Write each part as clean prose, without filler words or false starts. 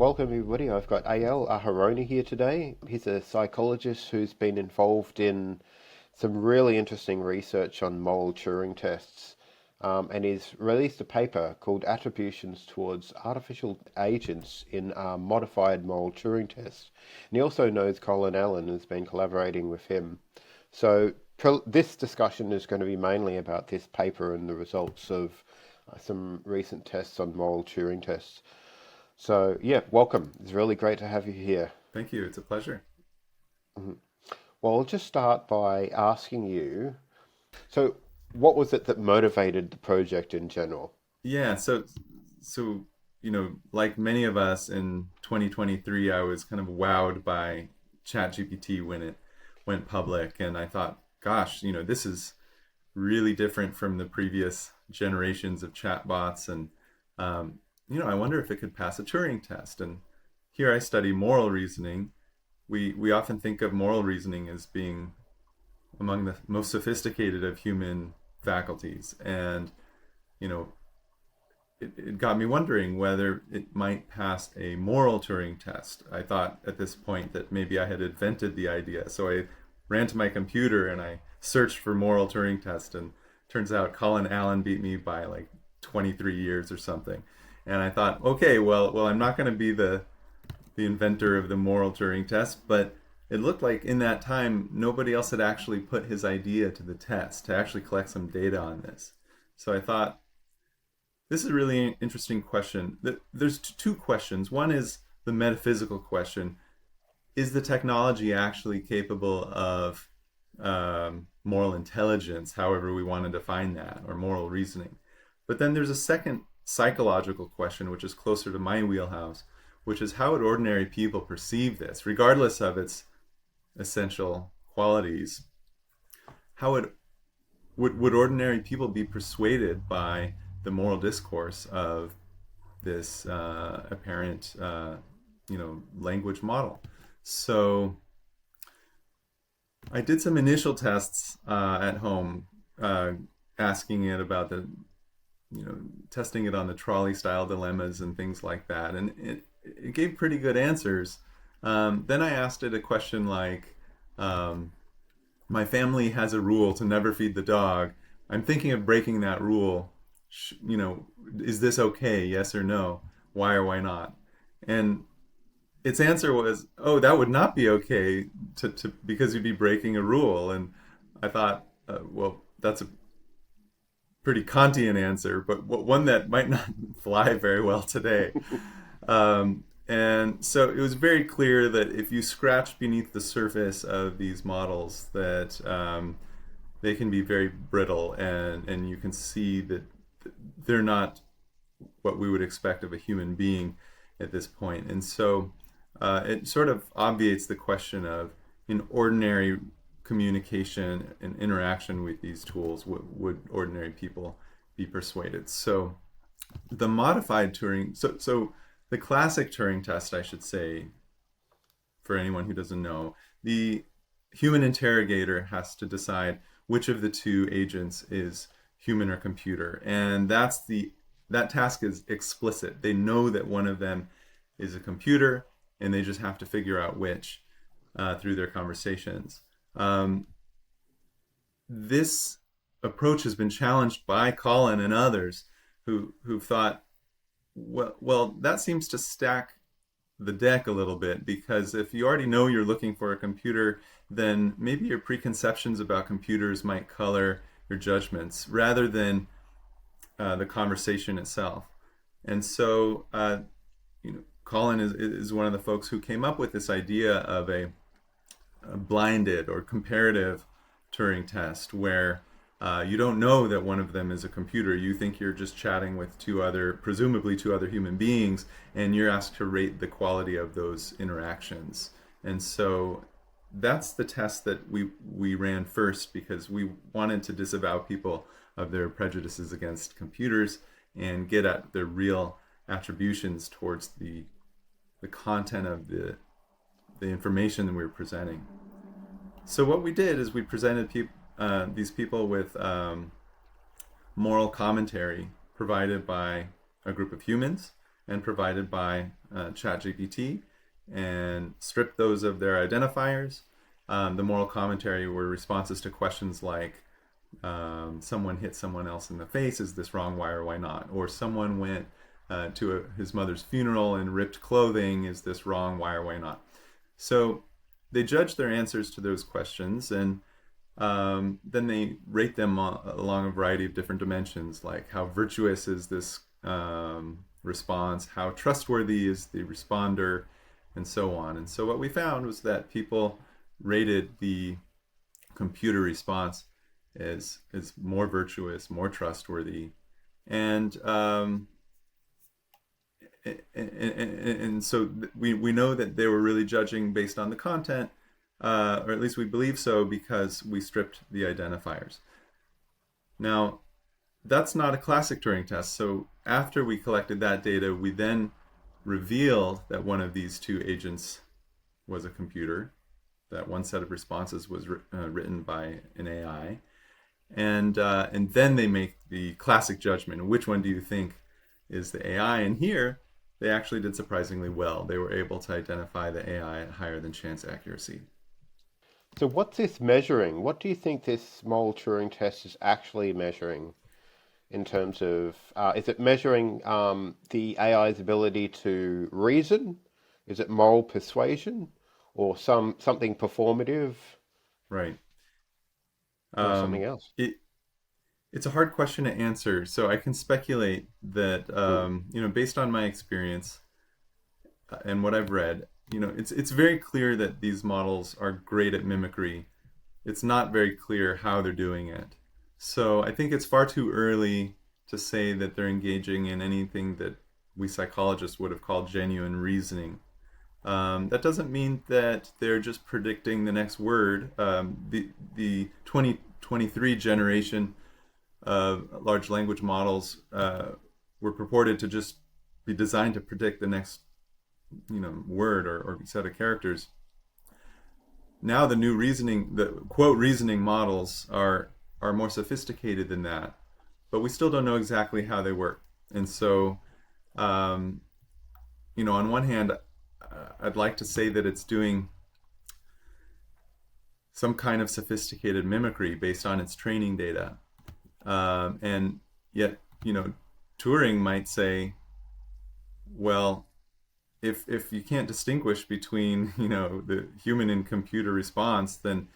Welcome everybody. I've got Eyal Aharoni here today. He's a psychologist who's been involved in some really interesting research on moral Turing tests, and he's released a paper called Attributions towards Artificial Agents in Modified Moral Turing Test. And he also knows Colin Allen and has been collaborating with him. So this discussion is going to be mainly about this paper and the results of some recent tests on moral Turing tests. So, yeah, welcome. It's really great to have you here. Thank you. It's a pleasure. Mhm. Well, I'll just start by asking you, so what was it that motivated the project in general? Yeah, so like many of us in 2023, I was kind of wowed by ChatGPT when it went public, and I thought, gosh, this is really different from the previous generations of chatbots, and I wonder if it could pass a Turing test. And here I study moral reasoning. We often think of moral reasoning as being among the most sophisticated of human faculties, and you know it got me wondering whether it might pass a moral Turing test. I thought at this point that maybe I had invented the idea, so I ran to my computer and I searched for moral Turing test, and turns out Colin Allen beat me by like 23 years or something. And I thought, okay, well, I'm not going to be the inventor of the moral Turing test, but it looked like in that time nobody else had actually put his idea to the test to actually collect some data on this. So I thought, this is a really interesting question. There's two questions. One is the metaphysical question: is the technology actually capable of moral intelligence, however we want to define that, or moral reasoning? But then there's a second psychological question, which is closer to my wheelhouse, which is how would ordinary people perceive this, regardless of its essential qualities? How would ordinary people be persuaded by the moral discourse of this apparent language model? So I did some initial tests at home, asking it about testing it on the trolley style dilemmas and things like that, and it gave pretty good answers. Then I asked it a question like, my family has a rule to never feed the dog. I'm thinking of breaking that rule. Is this okay? Yes or no? Why or why not? And its answer was, oh, that would not be okay because you'd be breaking a rule. And I thought, well, that's a pretty Kantian answer, but one that might not fly very well today. And so it was very clear that if you scratch beneath the surface of these models, that they can be very brittle, and you can see that they're not what we would expect of a human being at this point. And so it sort of obviates the question of, in ordinary communication and interaction with these tools, would ordinary people be persuaded? So the modified Turing, so the classic Turing test, I should say, for anyone who doesn't know, the human interrogator has to decide which of the two agents is human or computer, and that task is explicit. They know that one of them is a computer, and they just have to figure out which through their conversations. This approach has been challenged by Colin and others who've thought, well, that seems to stack the deck a little bit, because if you already know you're looking for a computer, then maybe your preconceptions about computers might color your judgments rather than the conversation itself. And so, Colin is one of the folks who came up with this idea of a blinded or comparative Turing test, where you don't know that one of them is a computer. You think you're just chatting with presumably two other human beings, and you're asked to rate the quality of those interactions. And so that's the test that we ran first, because we wanted to disavow people of their prejudices against computers and get at the real attributions towards the content of the information that we were presenting. So what we did is we presented these people with moral commentary provided by a group of humans, and provided by ChatGPT and stripped those of their identifiers. The moral commentary were responses to questions like, someone hit someone else in the face, is this wrong, why or why not? Or someone went to his mother's funeral in ripped clothing, is this wrong, why or why not? So they judge their answers to those questions, and then they rate them along a variety of different dimensions, like how virtuous is this response, how trustworthy is the responder, and so on. And so what we found was that people rated the computer response as more virtuous, more trustworthy, and so we know that they were really judging based on the content, or at least we believe so, because we stripped the identifiers. Now, that's not a classic Turing test. So after we collected that data, we then revealed that one of these two agents was a computer, that one set of responses was written by an AI, and then they make the classic judgment. Which one do you think is the AI? And here, they actually did surprisingly well. They were able to identify the AI at higher than chance accuracy. So what's this measuring? What do you think this moral Turing test is actually measuring in terms of, is it measuring the AI's ability to reason? Is it moral persuasion or something performative Right. or something else? It's a hard question to answer. So I can speculate that, Mm. based on my experience and what I've read, it's very clear that these models are great at mimicry. It's not very clear how they're doing it. So I think it's far too early to say that they're engaging in anything that we psychologists would have called genuine reasoning. That doesn't mean that they're just predicting the next word. The 2023 generation of large language models were purported to just be designed to predict the next word or set of characters. Now the new the quote reasoning models are more sophisticated than that, but we still don't know exactly how they work. And so, on one hand, I'd like to say that it's doing some kind of sophisticated mimicry based on its training data. And yet, Turing might say, well, if you can't distinguish between, the human and computer response, then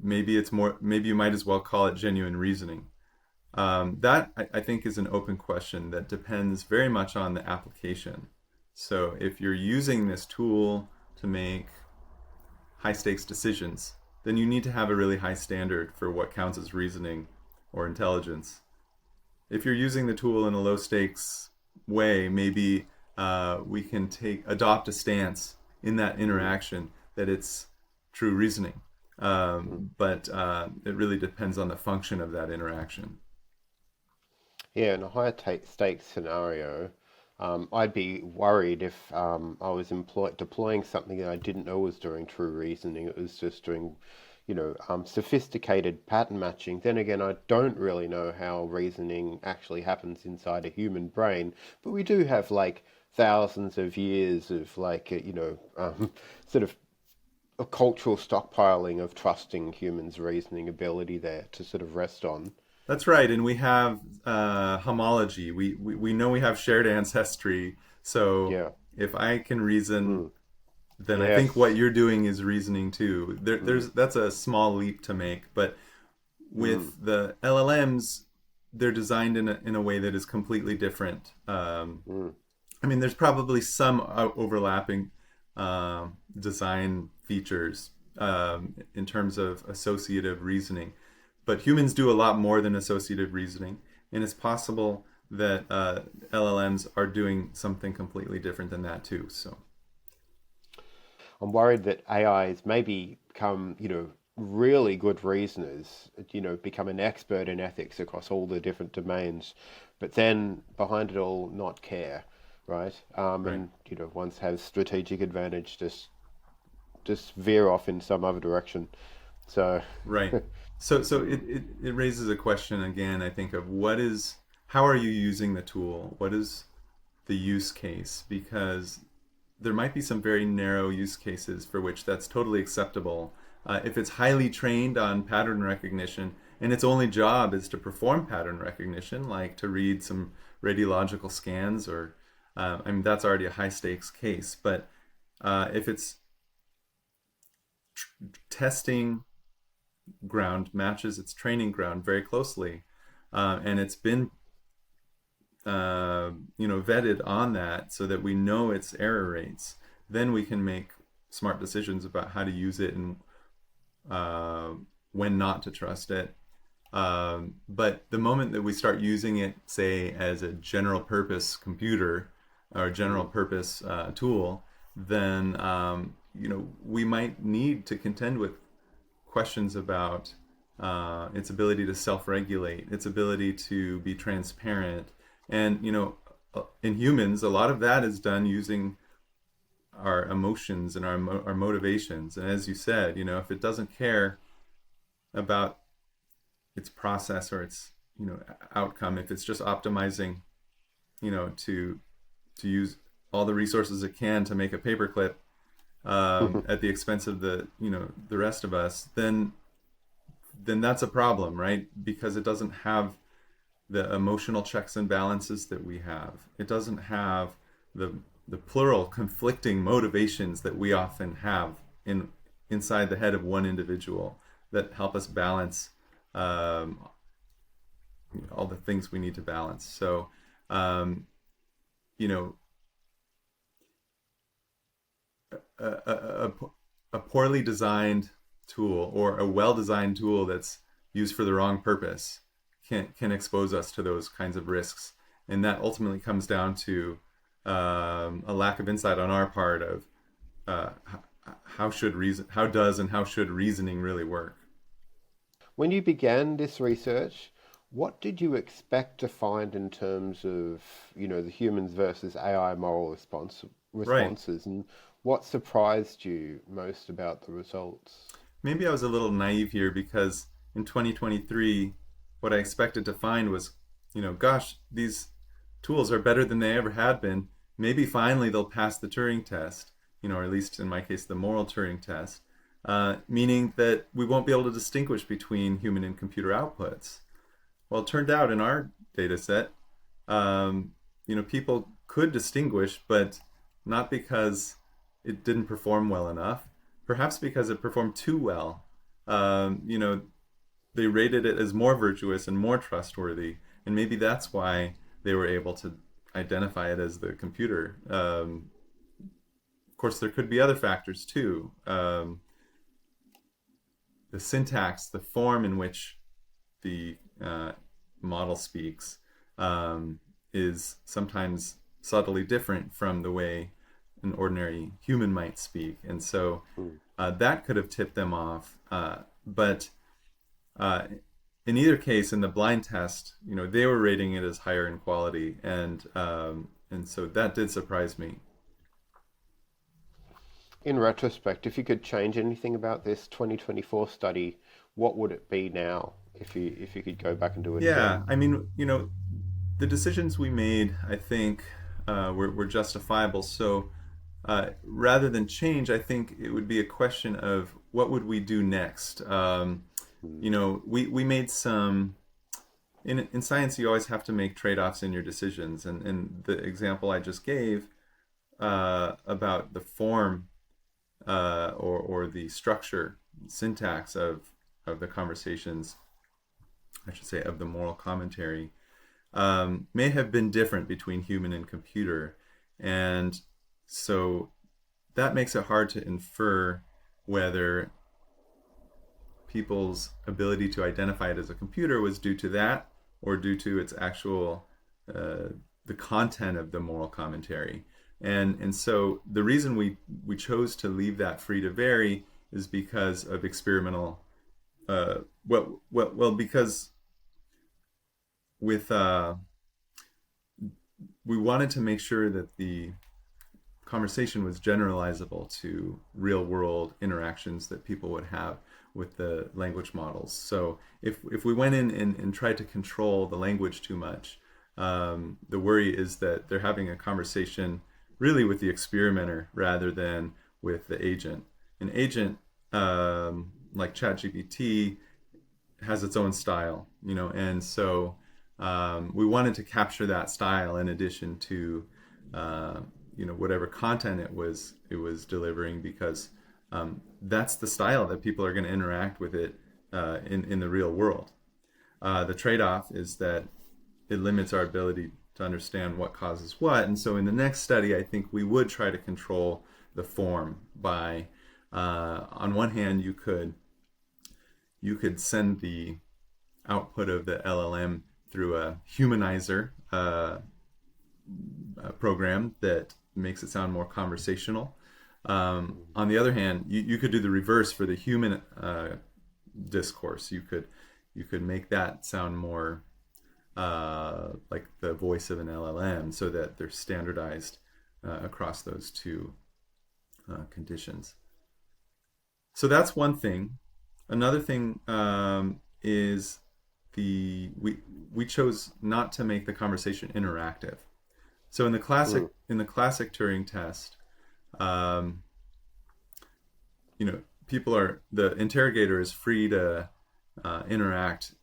maybe you might as well call it genuine reasoning. That I think is an open question that depends very much on the application. So if you're using this tool to make high stakes decisions, then you need to have a really high standard for what counts as reasoning or intelligence. If you're using the tool in a low stakes way, maybe we can adopt a stance in that interaction that it's true reasoning. But it really depends on the function of that interaction. Yeah, in a higher stakes scenario, I'd be worried if I was deploying something that I didn't know was doing true reasoning. It was just doing, sophisticated pattern matching. Then again, I don't really know how reasoning actually happens inside a human brain, but we do have like thousands of years of sort of a cultural stockpiling of trusting humans' reasoning ability there to sort of rest on. That's right, and we have homology. We know we have shared ancestry. So Yeah. if I can reason, Mm. then I think what Yes. you're doing is reasoning too. Mm. That's a small leap to make, but Mm. with the LLMs, they're designed in a way that is completely different. Mm. I mean, there's probably some overlapping design features in terms of associative reasoning, but humans do a lot more than associative reasoning, and it's possible that LLMs are doing something completely different than that too. So, I'm worried that AIs maybe become, really good reasoners, become an expert in ethics across all the different domains, but then behind it all, not care, right? right, And, once have strategic advantage, just veer off in some other direction. So, right. So it raises a question again, I think, of how are you using the tool? What is the use case, because there might be some very narrow use cases for which that's totally acceptable. If it's highly trained on pattern recognition and its only job is to perform pattern recognition, like to read some radiological scans, or I mean, that's already a high stakes case. But if it's testing ground matches its training ground very closely, and it's been vetted on that so that we know its error rates, then we can make smart decisions about how to use it and when not to trust it. But the moment that we start using it, say, as a general purpose computer or general purpose tool, then we might need to contend with questions about its ability to self-regulate, its ability to be transparent. And in humans, a lot of that is done using our emotions and our motivations. And as you said, if it doesn't care about its process or its outcome, if it's just optimizing to use all the resources it can to make a paperclip at the expense of the rest of us, then that's a problem, right? Because it doesn't have the emotional checks and balances that we have. It doesn't have the plural conflicting motivations that we often have inside the head of one individual that help us balance all the things we need to balance. So a poorly designed tool or a well-designed tool that's used for the wrong purpose can expose us to those kinds of risks, and that ultimately comes down to a lack of insight on our part of how should reasoning really work. When you began this research, what did you expect to find in terms of, the humans versus AI moral responses, Right. and what surprised you most about the results? Maybe I was a little naive here, because in 2023, what I expected to find was, gosh, these tools are better than they ever had been. Maybe finally they'll pass the Turing test, or at least in my case, the moral Turing test, meaning that we won't be able to distinguish between human and computer outputs. Well, it turned out in our data set, people could distinguish, but not because it didn't perform well enough, perhaps because it performed too well. They rated it as more virtuous and more trustworthy, and maybe that's why they were able to identify it as the computer. Of course, there could be other factors too. The syntax, the form in which the model speaks, is sometimes subtly different from the way an ordinary human might speak, and so that could have tipped them off. But in either case, in the blind test, they were rating it as higher in quality, and so that did surprise me. In retrospect, if you could change anything about this 2024 study, what would it be now if you could go back and do it Yeah, again? I mean, the decisions we made, I think, were justifiable. So rather than change, I think it would be a question of what would we do next. Hmm. We made some. In science, you always have to make trade-offs in your decisions, and the example I just gave about the form or the structure, syntax of the conversations, I should say, of the moral commentary, may have been different between human and computer. And so that makes it hard to infer whether people's ability to identify it as a computer was due to that or due to its actual the content of the moral commentary. And so the reason we chose to leave that free to vary is because of experimental because with we wanted to make sure that the conversation was generalizable to real world interactions that people would have with the language models. So if we went in and tried to control the language too much, The worry is that they're having a conversation really with the experimenter rather than with the agent. An agent, like ChatGPT, has its own style, and so we wanted to capture that style in addition to whatever content it was delivering, because that's the style that people are going to interact with it in the real world. The trade-off is that it limits our ability to understand what causes what, and so in the next study, I think we would try to control the form by, on one hand, you could send the output of the LLM through a humanizer program that makes it sound more conversational. On the other hand, you could do the reverse for the human discourse. You could make that sound more like the voice of an LLM, so that they're standardized across those two conditions. So that's one thing. Another thing is we chose not to make the conversation interactive. So in the classic Turing test, the interrogator is free to interact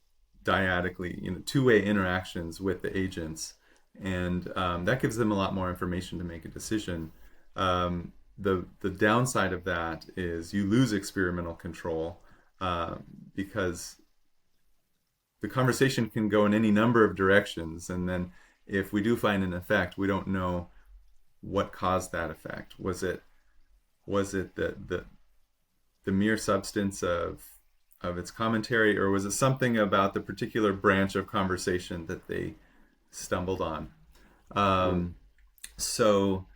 dyadically, two-way interactions with the agents, and that gives them a lot more information to make a decision. The downside of that is you lose experimental control, because the conversation can go in any number of directions, and then if we do find an effect, we don't know what caused that effect. Was it the mere substance of its commentary, or was it something about the particular branch of conversation that they stumbled on? So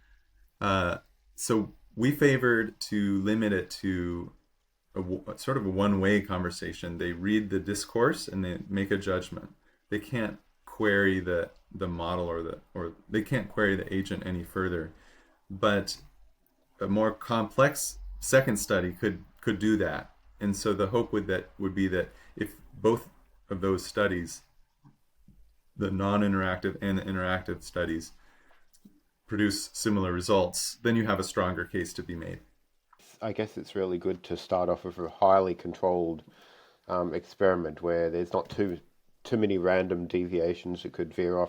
we favored to limit it to sort of a one-way conversation. They read the discourse and they make a judgment. They can't query the model or they can't query the agent any further. But a more complex second study could do that. And so the hope would be that if both of those studies, the non-interactive and the interactive studies, produce similar results, then you have a stronger case to be made. I guess it's really good to start off with a highly controlled experiment where there's not too many random deviations that could veer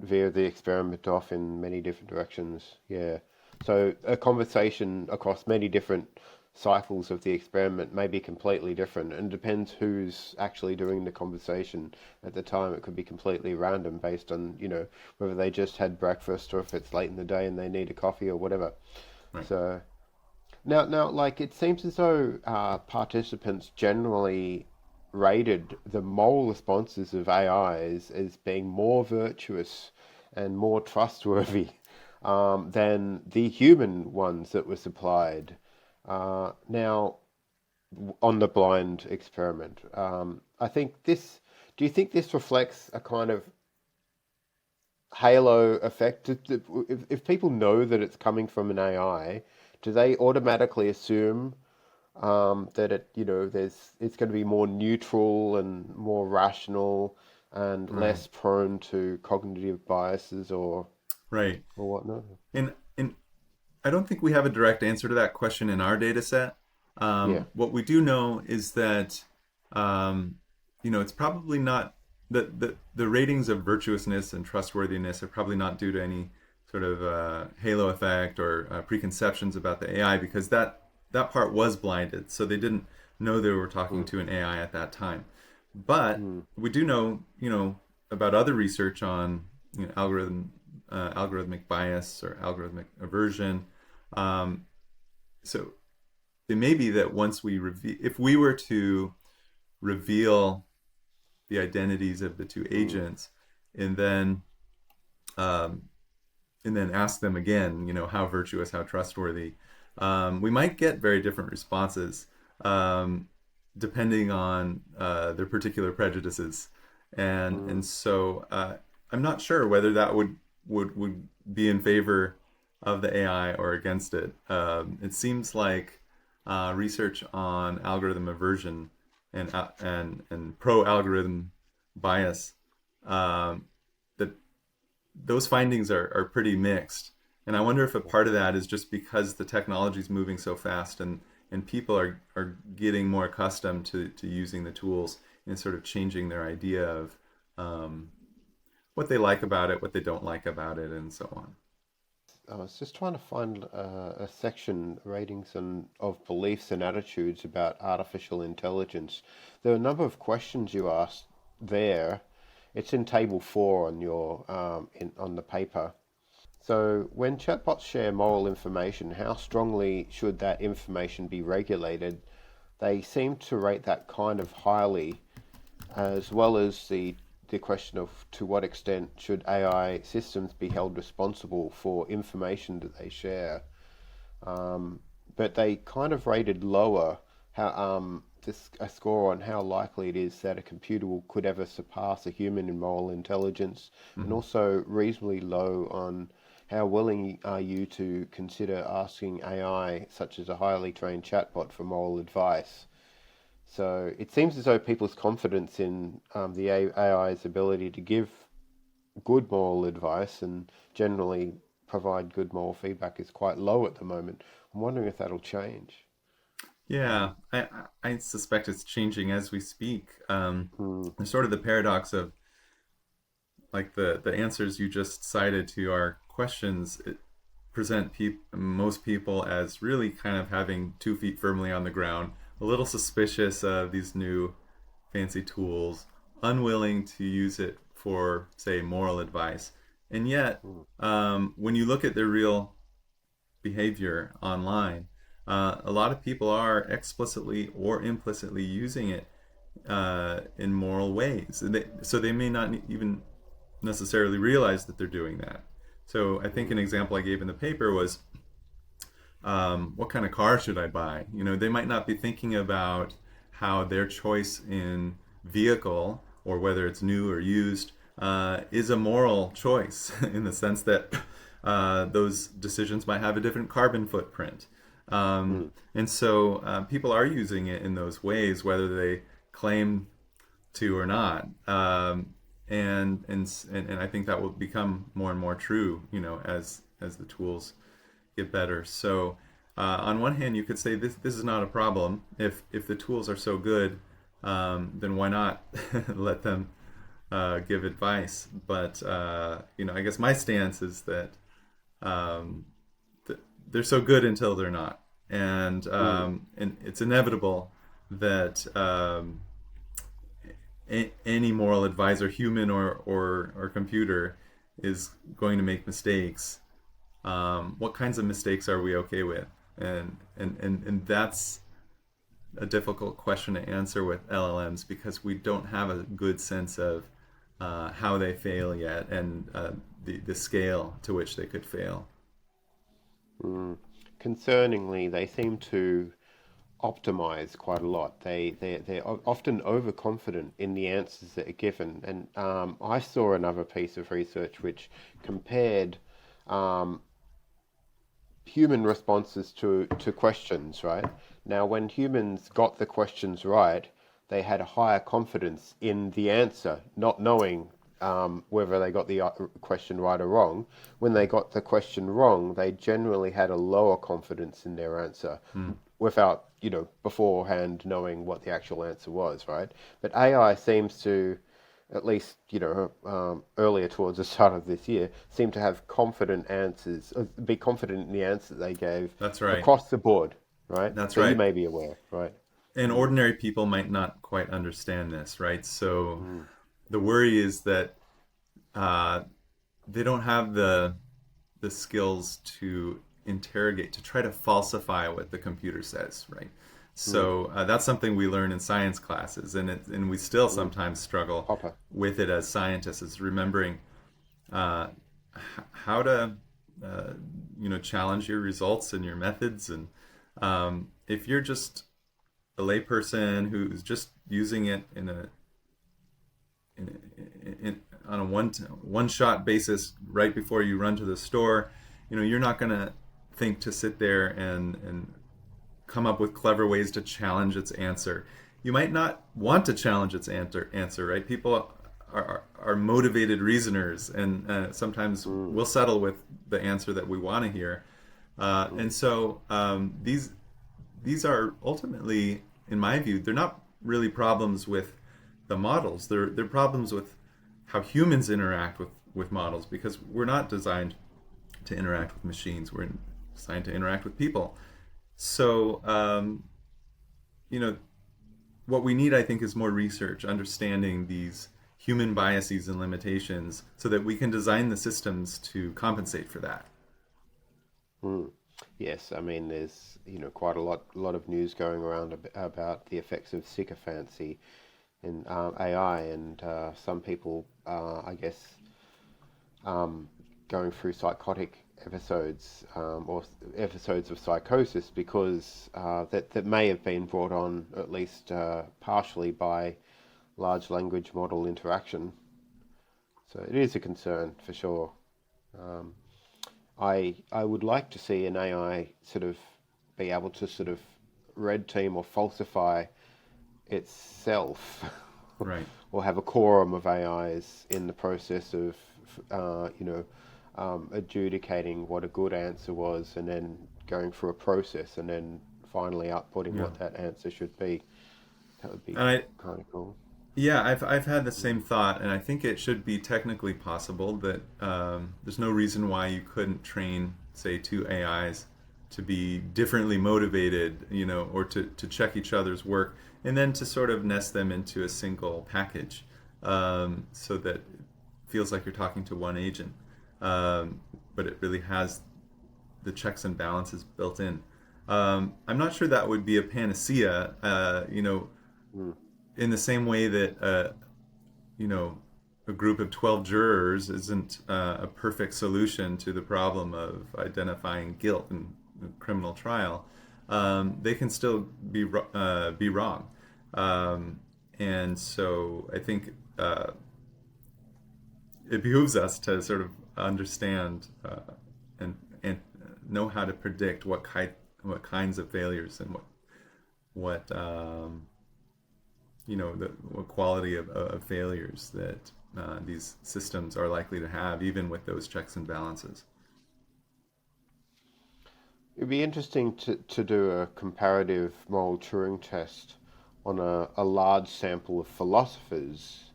the experiment off in many different directions. Yeah. So a conversation across many different cycles of the experiment may be completely different, and depends who's actually doing the conversation at the time. It could be completely random based on, whether they just had breakfast or if it's late in the day and they need a coffee or whatever. Right. So now, like, it seems as though participants generally rated the moral responses of AIs as being more virtuous and more trustworthy than the human ones that were supplied. Now, on the blind experiment, I think this. Do you think this reflects a kind of halo effect? If people know that it's coming from an AI, do they automatically assume that it's going to be more neutral and more rational and less prone to cognitive biases or Right. whatnot? And I don't think we have a direct answer to that question in our data set. What we do know is that it's probably not the ratings of virtuousness and trustworthiness are probably not due to any sort of halo effect or preconceptions about the AI, because that part was blinded, so they didn't know they were talking to an AI at that time. But we do know, about other research on algorithmic bias or algorithmic aversion. So it may be that once if we were to reveal the identities of the two agents, and then ask them again, how virtuous, how trustworthy, we might get very different responses depending on their particular prejudices, and so I'm not sure whether that would be in favor of the AI or against it. It seems like research on algorithm aversion and pro algorithm bias, that those findings are pretty mixed. And I wonder if a part of that is just because the technology is moving so fast, and people are getting more accustomed to using the tools and sort of changing their idea of what they like about it, what they don't like about it, and so on. I was just trying to find a section, ratings of beliefs and attitudes about artificial intelligence. There are a number of questions you asked there. It's in table 4 on your on the paper. So, when chatbots share moral information, how strongly should that information be regulated? They seem to rate that kind of highly, as well as the question of to what extent should AI systems be held responsible for information that they share. But they kind of rated lower how this a score on how likely it is that a computer could ever surpass a human in moral intelligence, and Mm-hmm. also reasonably low on how willing are you to consider asking AI, such as a highly trained chatbot, for moral advice. So it seems as though people's confidence in the AI's ability to give good moral advice and generally provide good moral feedback is quite low at the moment. I'm wondering if that'll change. Yeah, I suspect it's changing as we speak. Mm, There's sort of the paradox of like the answers you just cited to our questions present most people as really kind of having 2 feet firmly on the ground, a little suspicious of these new fancy tools, unwilling to use it for, say, moral advice. And yet, mm, when you look at their real behavior online, a lot of people are explicitly or implicitly using it in moral ways. So they may not even necessarily realize that they're doing that. So I think mm, an example I gave in the paper was, what kind of car should I buy? They might not be thinking about how their choice in vehicle, or whether it's new or used, is a moral choice in the sense that those decisions might have a different carbon footprint. mm, And so people are using it in those ways, whether they claim to or not. And I think that will become more and more true, as the tools get better. So on one hand, you could say this is not a problem. If the tools are so good, then why not let them give advice? But I guess my stance is that um, they're so good until they're not, mm, and it's inevitable that any moral advisor, human or computer, is going to make mistakes. What kinds of mistakes are we okay with? And that's a difficult question to answer with LLMs because we don't have a good sense of how they fail yet, and the scale to which they could fail. mm. Concerningly, they seem to optimize quite a lot. They're often overconfident in the answers that are given. And I saw another piece of research which compared um, human responses to questions, right? Now, when humans got the questions right, they had a higher confidence in the answer, not knowing whether they got the question right or wrong. When they got the question wrong, they generally had a lower confidence in their answer Hmm. without, beforehand knowing what the actual answer was, right? But AI seems to, at least, earlier towards the start of this year, seem to have confident answers, be confident in the answer they gave That's right. across the board, right? That's So you right. may be aware, right? And Mm, ordinary people might not quite understand this, right? So mm, the worry is that uh, they don't have the skills to interrogate, to try to falsify what the computer says, right? mm, So that's something we learn in science classes, and we still mm. sometimes struggle Hopper. with it as scientists, is remembering uh, how to challenge your results and your methods. And if you're just a layperson who's just using it on a one shot basis right before you run to the store, you're not going to think to sit there and come up with clever ways to challenge its answer. You might not want to challenge its answer, right? People are motivated reasoners, and sometimes Mm, we'll settle with the answer that we want to hear. And so these are ultimately, in my view, they're not really problems with the models. They're problems with how humans interact with models, because we're not designed to interact with machines. We're designed to interact with people. So you know, what we need, I think, is more research understanding these human biases and limitations so that we can design the systems to compensate for that. mm. Yes, I mean, there's quite a lot of news going around about the effects of sycophancy in AI, and some people, I guess, going through psychotic episodes or episodes of psychosis because that may have been brought on at least partially by large language model interaction. So it is a concern for sure. Um, I would like to see an AI sort of be able to sort of red team or falsify itself, Right. or have a quorum of AIs in the process of, adjudicating what a good answer was, and then going through a process, and then finally outputting Yeah. what that answer should be. That would be And I, kind of cool. yeah, I've had the same thought, and I think it should be technically possible that there's no reason why you couldn't train, say, two AIs to be differently motivated, or to check each other's work, and then to sort of nest them into a single package, so that it feels like you're talking to one agent, but it really has the checks and balances built in. I'm not sure that would be a panacea, Mm, in the same way that you know a group of 12 jurors isn't a perfect solution to the problem of identifying guilt in a criminal trial. They can still be wrong, and so I think it behooves us to sort of understand and know how to predict what kinds of failures and what what quality of failures that these systems are likely to have, even with those checks and balances. It'd be interesting to do a comparative moral Turing test on a large sample of philosophers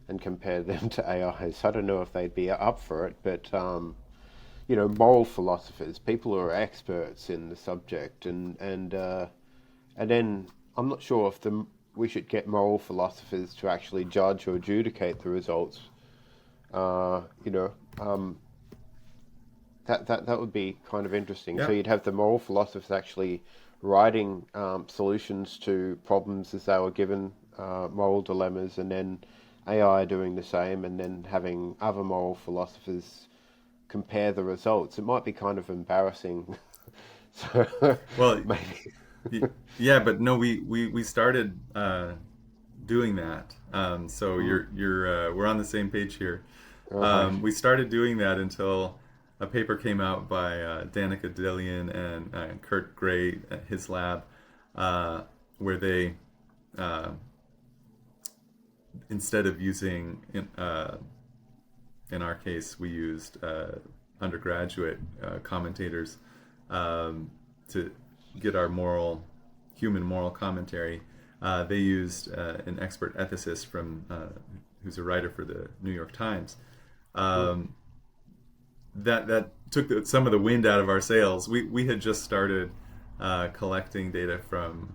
and compare them to AIs. I don't know if they'd be up for it, but moral philosophers, people who are experts in the subject, and then I'm not sure if we should get moral philosophers to actually judge or adjudicate the results. Uh, you know, um, that would be kind of interesting. So Yeah, you'd have the moral philosophers actually writing solutions to problems as they were given, moral dilemmas, and then AI doing the same, and then having other moral philosophers compare the results. It might be kind of embarrassing. So well, maybe. yeah, but no, we started doing that. So Mm, you're we're on the same page here. all right. We started doing that until a paper came out by Danica Dillian and Kurt Gray at his lab, where they uh, instead of using in our case we used undergraduate commentators to get our human moral commentary. They used an expert ethicist from who's a writer for the New York Times. Mm, Um, that took some of the wind out of our sails. We had just started collecting data from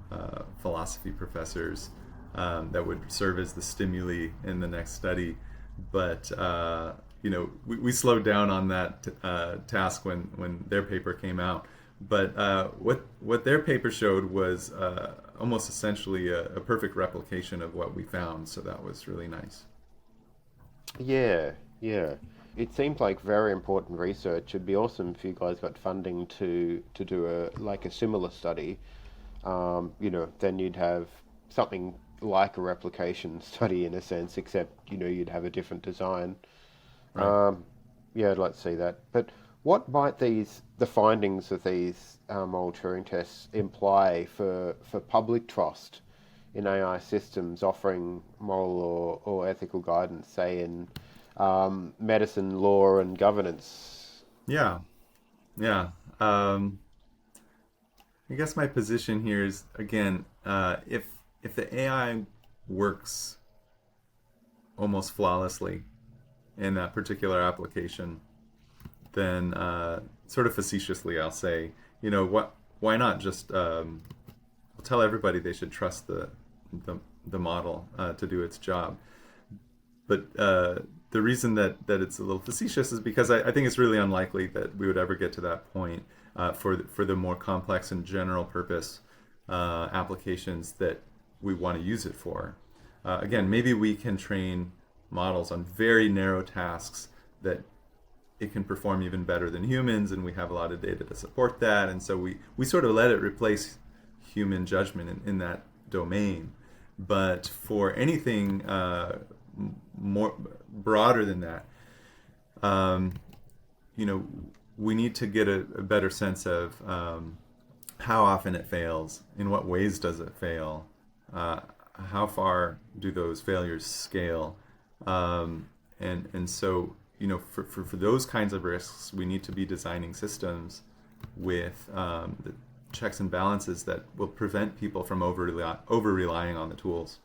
philosophy professors that would serve as the stimuli in the next study, but we slowed down on that task when their paper came out. But what their paper showed was almost essentially a perfect replication of what we found. So that was really nice. yeah, yeah. It seems like very important research. It'd be awesome if you guys got funding to do a similar study. Then you'd have something like a replication study in a sense, except you'd have a different design. Right. Um, yeah, I'd like to see that. But what might the findings of these moral Turing tests imply for public trust in AI systems offering moral or ethical guidance, say in medicine, law, and governance. Yeah, yeah. I guess my position here is, again, if the AI works almost flawlessly in that particular application, then sort of facetiously I'll say, why not just tell everybody they should trust the model to do its job. But the reason that it's a little facetious is because I think it's really unlikely that we would ever get to that point for the more complex and general purpose applications that we want to use it for. Again, maybe we can train models on very narrow tasks that it can perform even better than humans, and we have a lot of data to support that, and so we sort of let it replace human judgment in that domain. But for anything more broader than that, we need to get a better sense of how often it fails, in what ways does it fail, how far do those failures scale, and so for those kinds of risks, we need to be designing systems with the checks and balances that will prevent people from over-relying on the tools.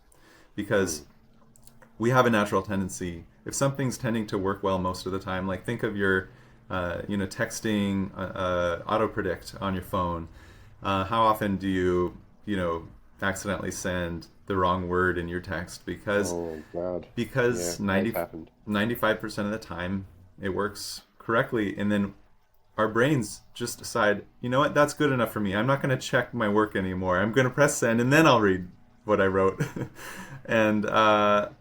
Because we have a natural tendency, if something's tending to work well most of the time, like think of your texting auto-predict on your phone. How often do you accidentally send the wrong word in your text? Because Oh God. because Yeah, that's happened. 95% of the time it works correctly, and then our brains just decide, you know what, that's good enough for me. I'm not going to check my work anymore. I'm going to press send, and then I'll read what I wrote. and that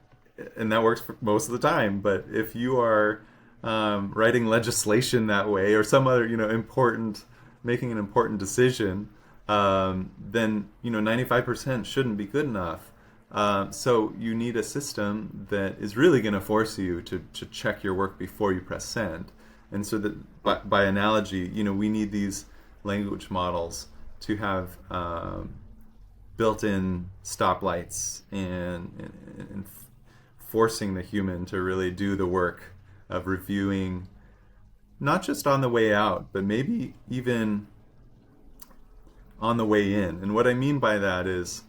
works for most of the time. But if you are writing legislation that way, or some other making an important decision, then 95% shouldn't be good enough. So you need a system that is really going to force you to check your work before you press send. And so that by analogy, we need these language models to have built-in stoplights and forcing the human to really do the work of reviewing, not just on the way out, but maybe even on the way in. And what I mean by that is,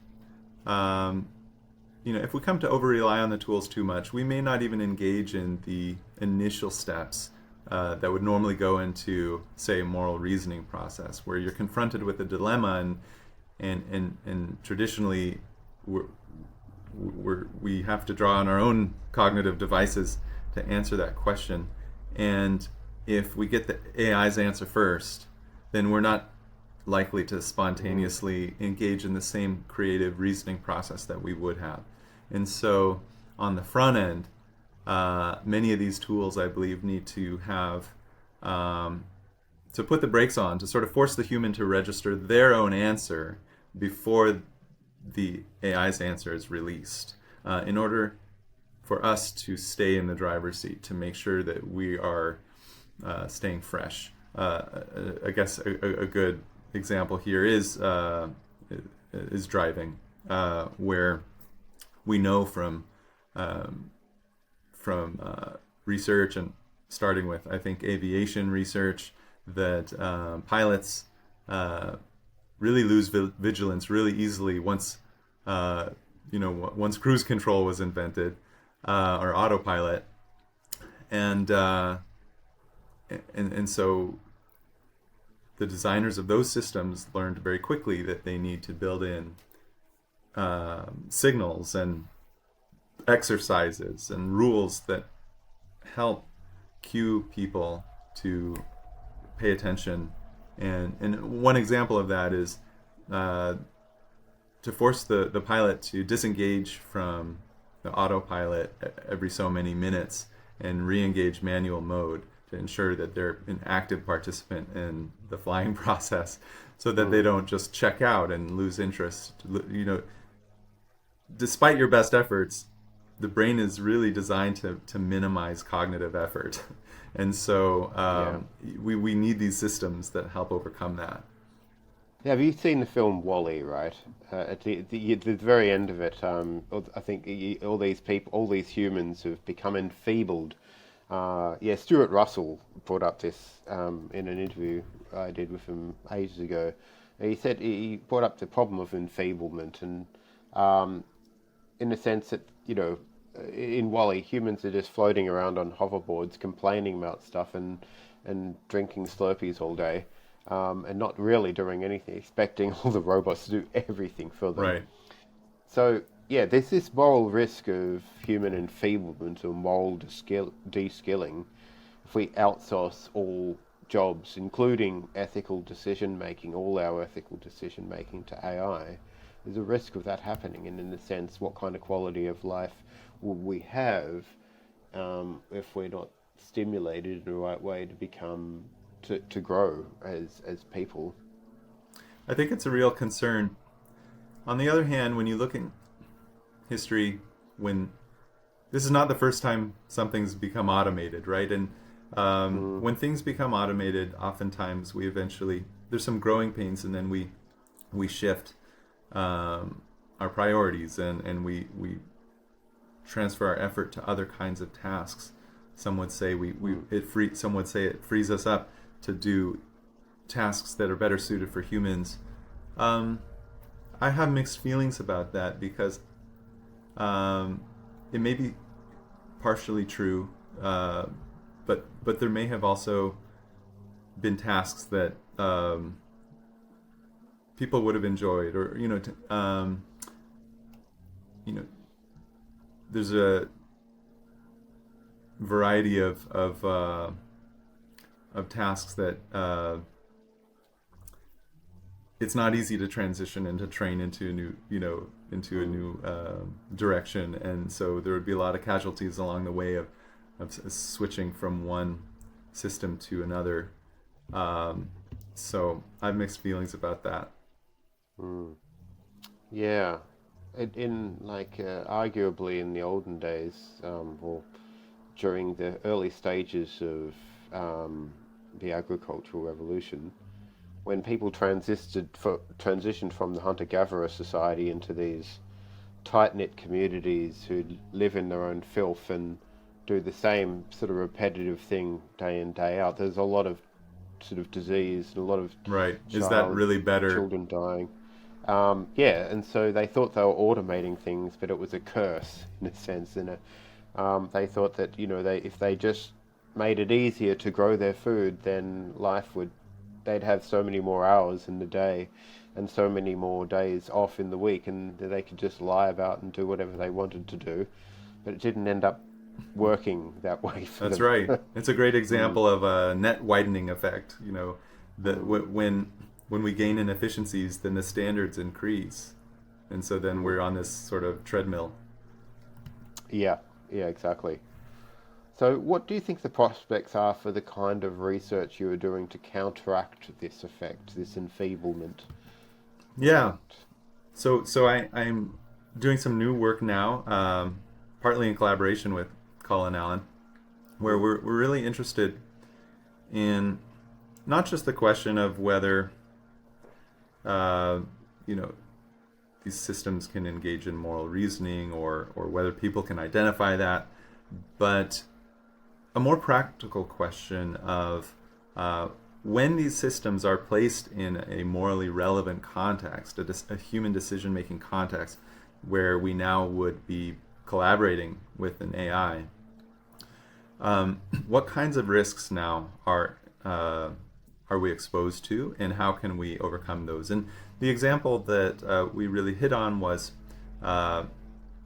if we come to over-rely on the tools too much, we may not even engage in the initial steps that would normally go into, say, a moral reasoning process, where you're confronted with a dilemma, and traditionally we have to draw on our own cognitive devices to answer that question. And if we get the AI's answer first, then we're not likely to spontaneously engage in the same creative reasoning process that we would have. And so on the front end, many of these tools, I believe, need to have to put the brakes on, to sort of force the human to register their own answer before the AI's answer is released, in order for us to stay in the driver's seat, to make sure that we are staying fresh. I guess a good example here is driving, where we know from research, and starting with, I think, aviation research, that pilots really lose vigilance really easily once cruise control was invented, or autopilot, and so the designers of those systems learned very quickly that they need to build in signals and exercises and rules that help cue people to pay attention. And one example of that is to force the pilot to disengage from the autopilot every so many minutes and re-engage manual mode, to ensure that they're an active participant in the flying process, so that they don't just check out and lose interest. Despite your best efforts, the brain is really designed to minimize cognitive effort. And so we need these systems that help overcome that. Have you seen the film Wall-E, right? At the very end of it, I think all these people, all these humans have become enfeebled. Yeah, Stuart Russell brought up this in an interview I did with him ages ago. He said he brought up the problem of enfeeblement, and in the sense that, in Wall-E, humans are just floating around on hoverboards, complaining about stuff and drinking Slurpees all day, and not really doing anything, expecting all the robots to do everything for them. Right. So, yeah, there's this moral risk of human enfeeblement or moral de-skilling if we outsource all jobs, including ethical decision making, all our ethical decision making to AI. There's a risk of that happening, and in the sense, what kind of quality of life will we have if we're not stimulated in the right way to become to grow as people? I think it's a real concern. On the other hand, when you look at history, when this is not the first time something's become automated, right? And when things become automated, oftentimes there's some growing pains, and then we shift our priorities, and we transfer our effort to other kinds of tasks. Some would say some would say it frees us up to do tasks that are better suited for humans. I have mixed feelings about that, because it may be partially true, but there may have also been tasks that people would have enjoyed, or there's a variety of tasks that it's not easy to transition and to train into a new direction, and so there would be a lot of casualties along the way of switching from one system to another. So I have mixed feelings about that. Yeah, arguably in the olden days, or during the early stages of the agricultural revolution, when people transitioned from the hunter-gatherer society into these tight-knit communities who live in their own filth and do the same sort of repetitive thing day in, day out, there's a lot of sort of disease and a lot of Right. Is that really better? children dying. Yeah, and so they thought they were automating things, but it was a curse in a sense. They thought that if they just made it easier to grow their food, then they'd have so many more hours in the day, and so many more days off in the week, and they could just lie about and do whatever they wanted to do. But it didn't end up working that way for That's them. right. It's a great example of a net widening effect. That when we gain in efficiencies, then the standards increase, and so then we're on this sort of treadmill. Yeah, exactly. So what do you think the prospects are for the kind of research you are doing to counteract this effect, this enfeeblement? Yeah. So I'm doing some new work now, partly in collaboration with Colin Allen, where we're really interested in not just the question of whether these systems can engage in moral reasoning, or whether people can identify that, but a more practical question of when these systems are placed in a morally relevant context, a human decision-making context, where we now would be collaborating with an AI, what kinds of risks now are we exposed to, and how can we overcome those? And the example that we really hit on was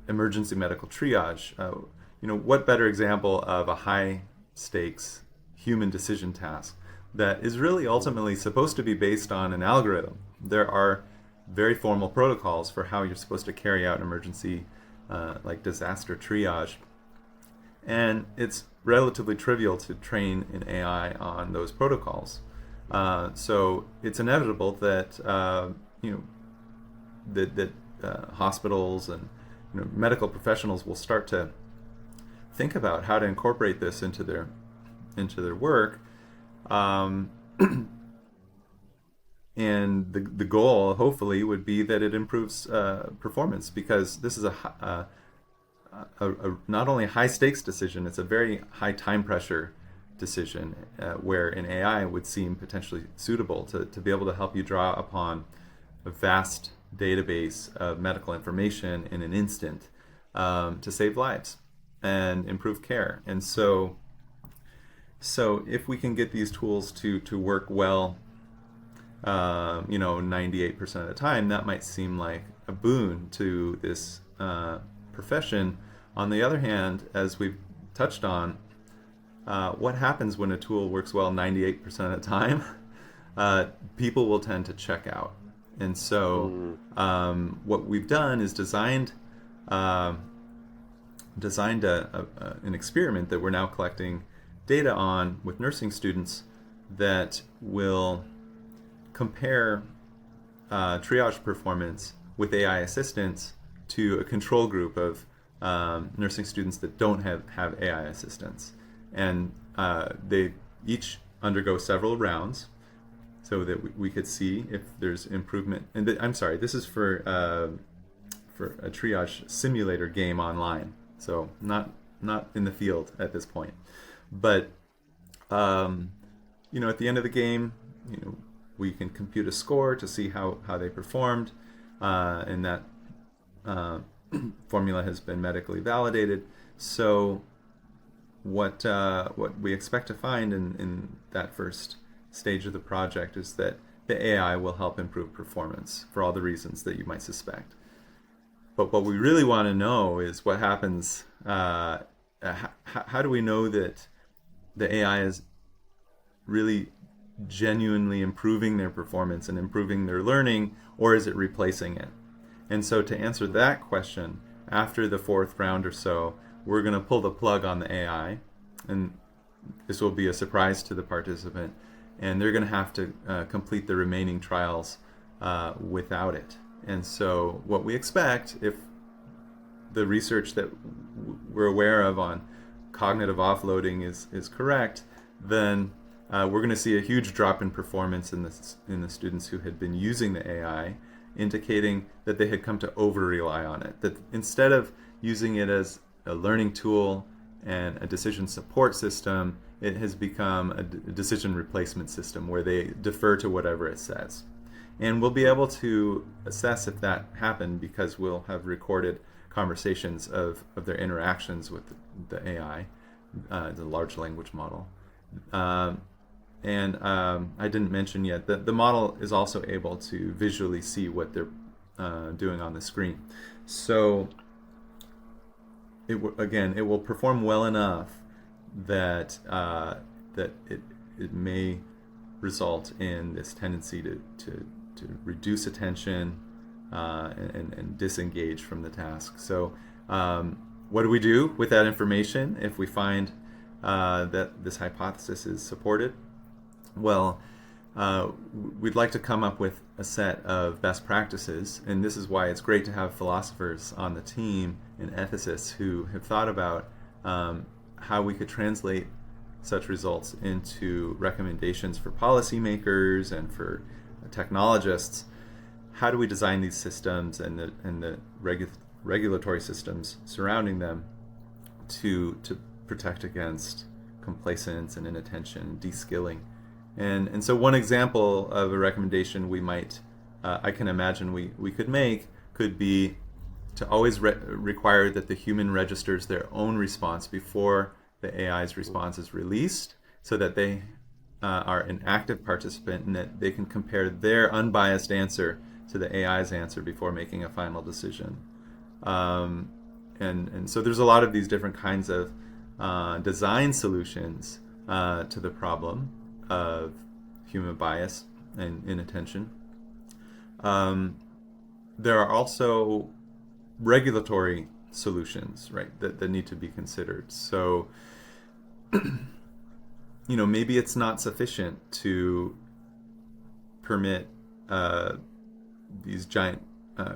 emergency medical triage. What better example of a high-stakes human decision task that is really ultimately supposed to be based on an algorithm? There are very formal protocols for how you're supposed to carry out emergency, like disaster triage, and it's relatively trivial to train an AI on those protocols. So it's inevitable that hospitals and medical professionals will start to think about how to incorporate this into their work. and the goal, hopefully, would be that it improves performance, because this is not only a high stakes decision, it's a very high time pressure decision, where an AI would seem potentially suitable to be able to help you draw upon a vast database of medical information in an instant, to save lives and improve care. And so if we can get these tools to work well, 98% of the time, that might seem like a boon to this profession. On the other hand, as we've touched on, what happens when a tool works well 98% of the time? People will tend to check out. And so what we've done is designed an experiment that we're now collecting data on with nursing students that will compare triage performance with AI assistance to a control group of nursing students that don't have AI assistance. And they each undergo several rounds so that we could see if there's improvement. And I'm sorry, this is for a triage simulator game online, so not in the field at this point. But at the end of the game, we can compute a score to see how they performed, and that formula has been medically validated. So what we expect to find in that first stage of the project is that the AI will help improve performance for all the reasons that you might suspect. But what we really want to know is what happens. How do we know that the AI is really genuinely improving their performance and improving their learning, or is it replacing it? And so to answer that question, after the fourth round or so, we're going to pull the plug on the AI, and this will be a surprise to the participant, and they're going to have to complete the remaining trials without it. And so what we expect, if the research that we're aware of on cognitive offloading is correct, then we're going to see a huge drop in performance in the students who had been using the AI, indicating that they had come to over-rely on it. That instead of using it as a learning tool and a decision support system, it has become a decision replacement system where they defer to whatever it says. And we'll be able to assess if that happened because we'll have recorded conversations of their interactions with the AI, the large language model. And I didn't mention yet that the model is also able to visually see what they're doing on the screen. So it will perform well enough that it may result in this tendency to reduce attention and disengage from the task. So what do we do with that information if we find that this hypothesis is supported? Well, we'd like to come up with a set of best practices, and this is why it's great to have philosophers on the team and ethicists who have thought about how we could translate such results into recommendations for policymakers and for technologists. How do we design these systems and the regulatory systems surrounding them to protect against complacence and inattention, de-skilling? And so one example of a recommendation we might, I can imagine we could make, could be to always require that the human registers their own response before the AI's response is released, so that they are an active participant and that they can compare their unbiased answer to the AI's answer before making a final decision. And so there's a lot of these different kinds of design solutions to the problem of human bias and inattention. There are also regulatory solutions, right, that need to be considered. So, maybe it's not sufficient to permit these giant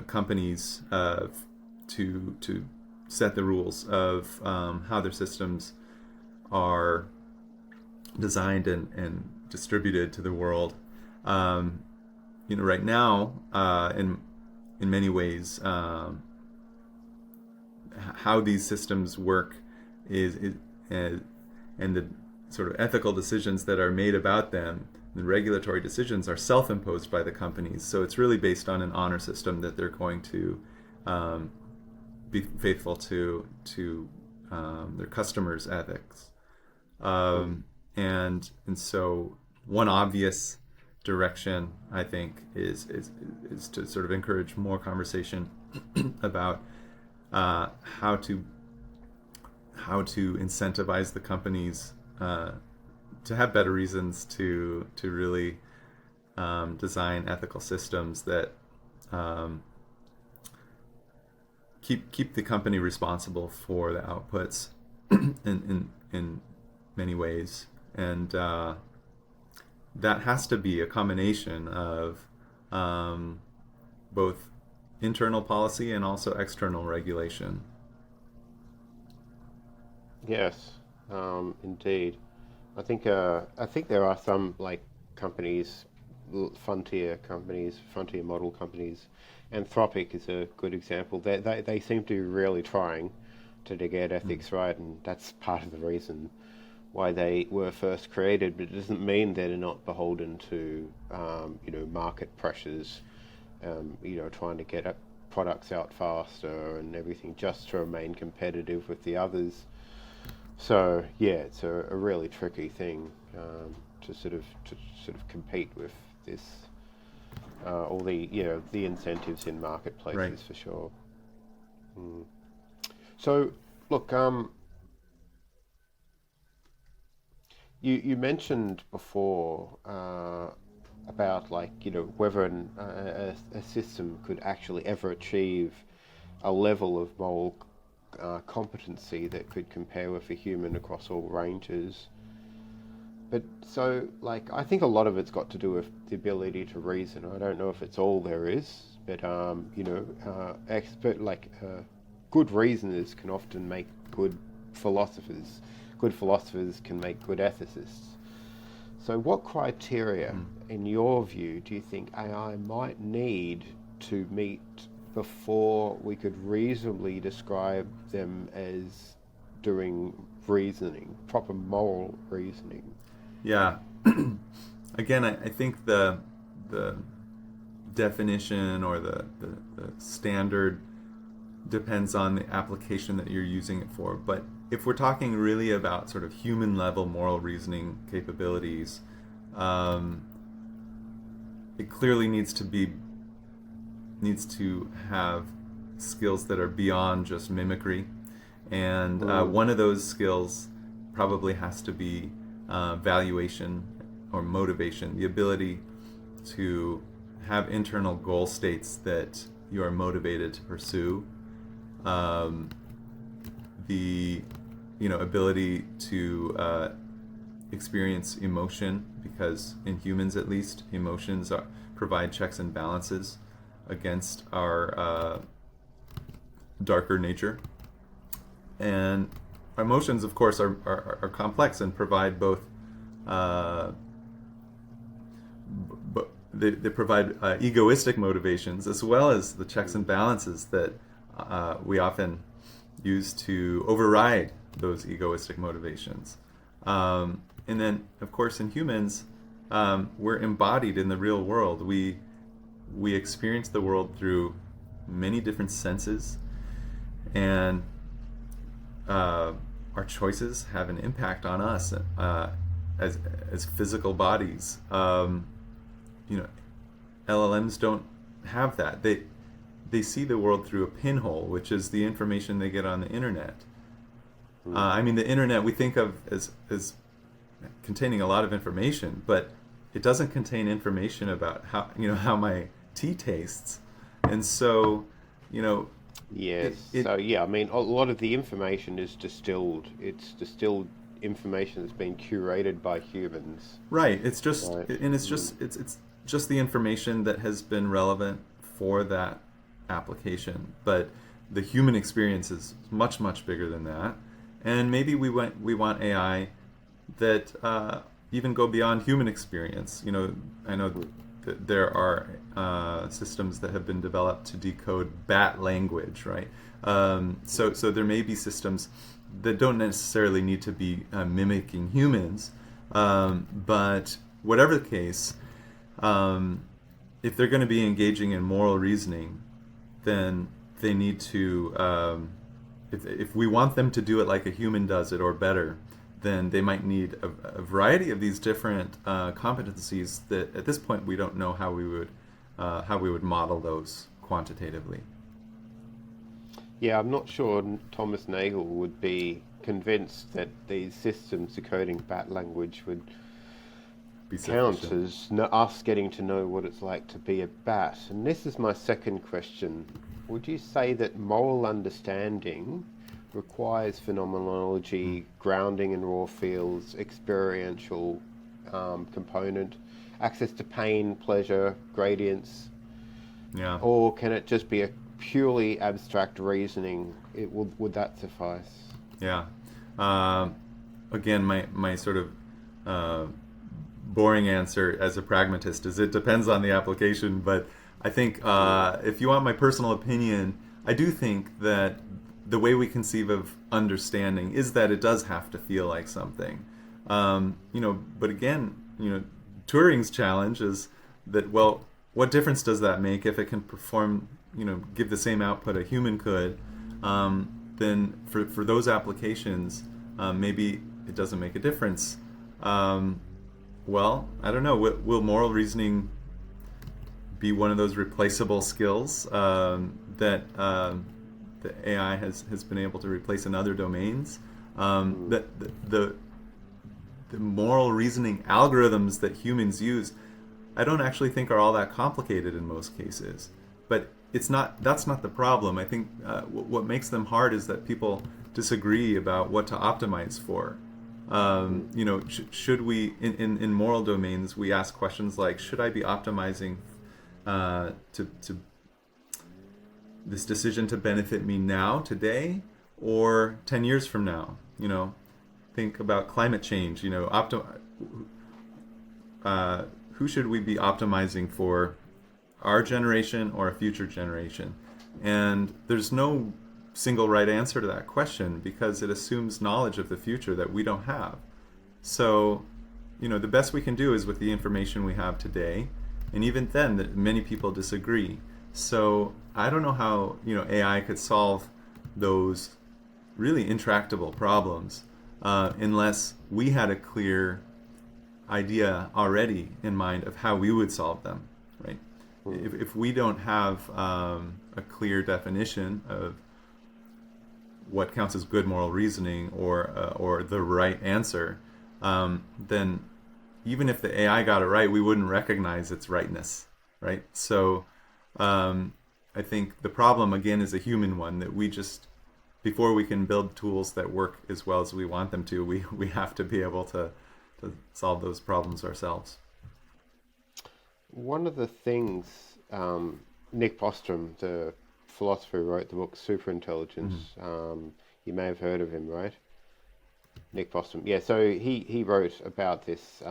companies to set the rules of how their systems are designed and distributed to the world. right now, in many ways, how these systems work is and the sort of ethical decisions that are made about them, the regulatory decisions, are self-imposed by the companies. So it's really based on an honor system that they're going to be faithful to their customers' ethics. And so one obvious direction, I think, is to sort of encourage more conversation about how to incentivize the companies to have better reasons to really design ethical systems that keep the company responsible for the outputs in many ways, and that has to be a combination of both internal policy and also external regulation. Yes, indeed. I think there are some like companies, frontier model companies. Anthropic is a good example. They seem to be really trying to get ethics right, and that's part of the reason why they were first created. But it doesn't mean they're not beholden to market pressures, trying to get products out faster and everything just to remain competitive with the others. So yeah, it's a really tricky thing to sort of compete with this all the incentives in marketplaces, Right. for sure. So look, you mentioned before about whether a system could actually ever achieve a level of moral competency that could compare with a human across all ranges. But so, I think a lot of it's got to do with the ability to reason. I don't know if it's all there is, but good reasoners can often make good philosophers. Good philosophers can make good ethicists. So, what criteria, in your view, do you think AI might need to meet before we could reasonably describe them as doing reasoning, proper moral reasoning? Yeah. Again, I think the definition or the standard depends on the application that you're using it for. But if we're talking really about sort of human level moral reasoning capabilities, it clearly needs to have skills that are beyond just mimicry. And one of those skills probably has to be valuation or motivation, the ability to have internal goal states that you are motivated to pursue, the ability to experience emotion, because in humans at least, emotions provide checks and balances against our darker nature. And emotions, of course, are complex and provide both. They provide egoistic motivations as well as the checks and balances that we often use to override those egoistic motivations. And then, of course, in humans, we're embodied in the real world. We experience the world through many different senses, and our choices have an impact on us as physical bodies. LLMs don't have that. They see the world through a pinhole, which is the information they get on the internet. The internet we think of as containing a lot of information, but it doesn't contain information about how my tea tastes, and so Yes. So yeah, a lot of the information is distilled. It's distilled information that's been curated by humans. right. It's just Right. and it's just the information that has been relevant for that application, but the human experience is much, much bigger than that. And maybe we want AI that even go beyond human experience. I know there are systems that have been developed to decode bat language, right? So there may be systems that don't necessarily need to be mimicking humans, but whatever the case, if they're going to be engaging in moral reasoning, then they need to, if we want them to do it like a human does it or better, then they might need a variety of these different competencies that at this point we don't know how we would model those quantitatively. Yeah, I'm not sure Thomas Nagel would be convinced that these systems decoding bat language would Be count sufficient. as us getting to know what it's like to be a bat. And this is my second question. Would you say that moral understanding requires phenomenology, grounding in raw fields, experiential component, access to pain, pleasure, gradients, Yeah. or can it just be a purely abstract reasoning? Would that suffice? Yeah. Again, my sort of boring answer as a pragmatist is it depends on the application. But I think if you want my personal opinion, I do think that the way we conceive of understanding is that it does have to feel like something. But again, Turing's challenge is that, well, what difference does that make if it can perform, give the same output a human could? Then for those applications, maybe it doesn't make a difference. Well, I don't know. Will moral reasoning be one of those replaceable skills that the AI has been able to replace in other domains? That the moral reasoning algorithms that humans use, I don't actually think are all that complicated in most cases. But it's not. That's not the problem. I think what makes them hard is that people disagree about what to optimize for. Should we in moral domains we ask questions like, should I be optimizing to this decision to benefit me now, today, or 10 years from now? Think about climate change. Who should we be optimizing for, our generation or a future generation? And there's no single right answer to that question because it assumes knowledge of the future that we don't have. So, the best we can do is with the information we have today, and even then, that many people disagree. So I don't know how AI could solve those really intractable problems unless we had a clear idea already in mind of how we would solve them, right? If we don't have a clear definition of what counts as good moral reasoning or the right answer, then even if the AI got it right, we wouldn't recognize its rightness, right? So I think the problem, again, is a human one, that we just, before we can build tools that work as well as we want them to, we have to be able to solve those problems ourselves. One of the things, Nick Bostrom, the philosopher who wrote the book Superintelligence, you may have heard of him, right? Nick Bostrom. Yeah, so he wrote about this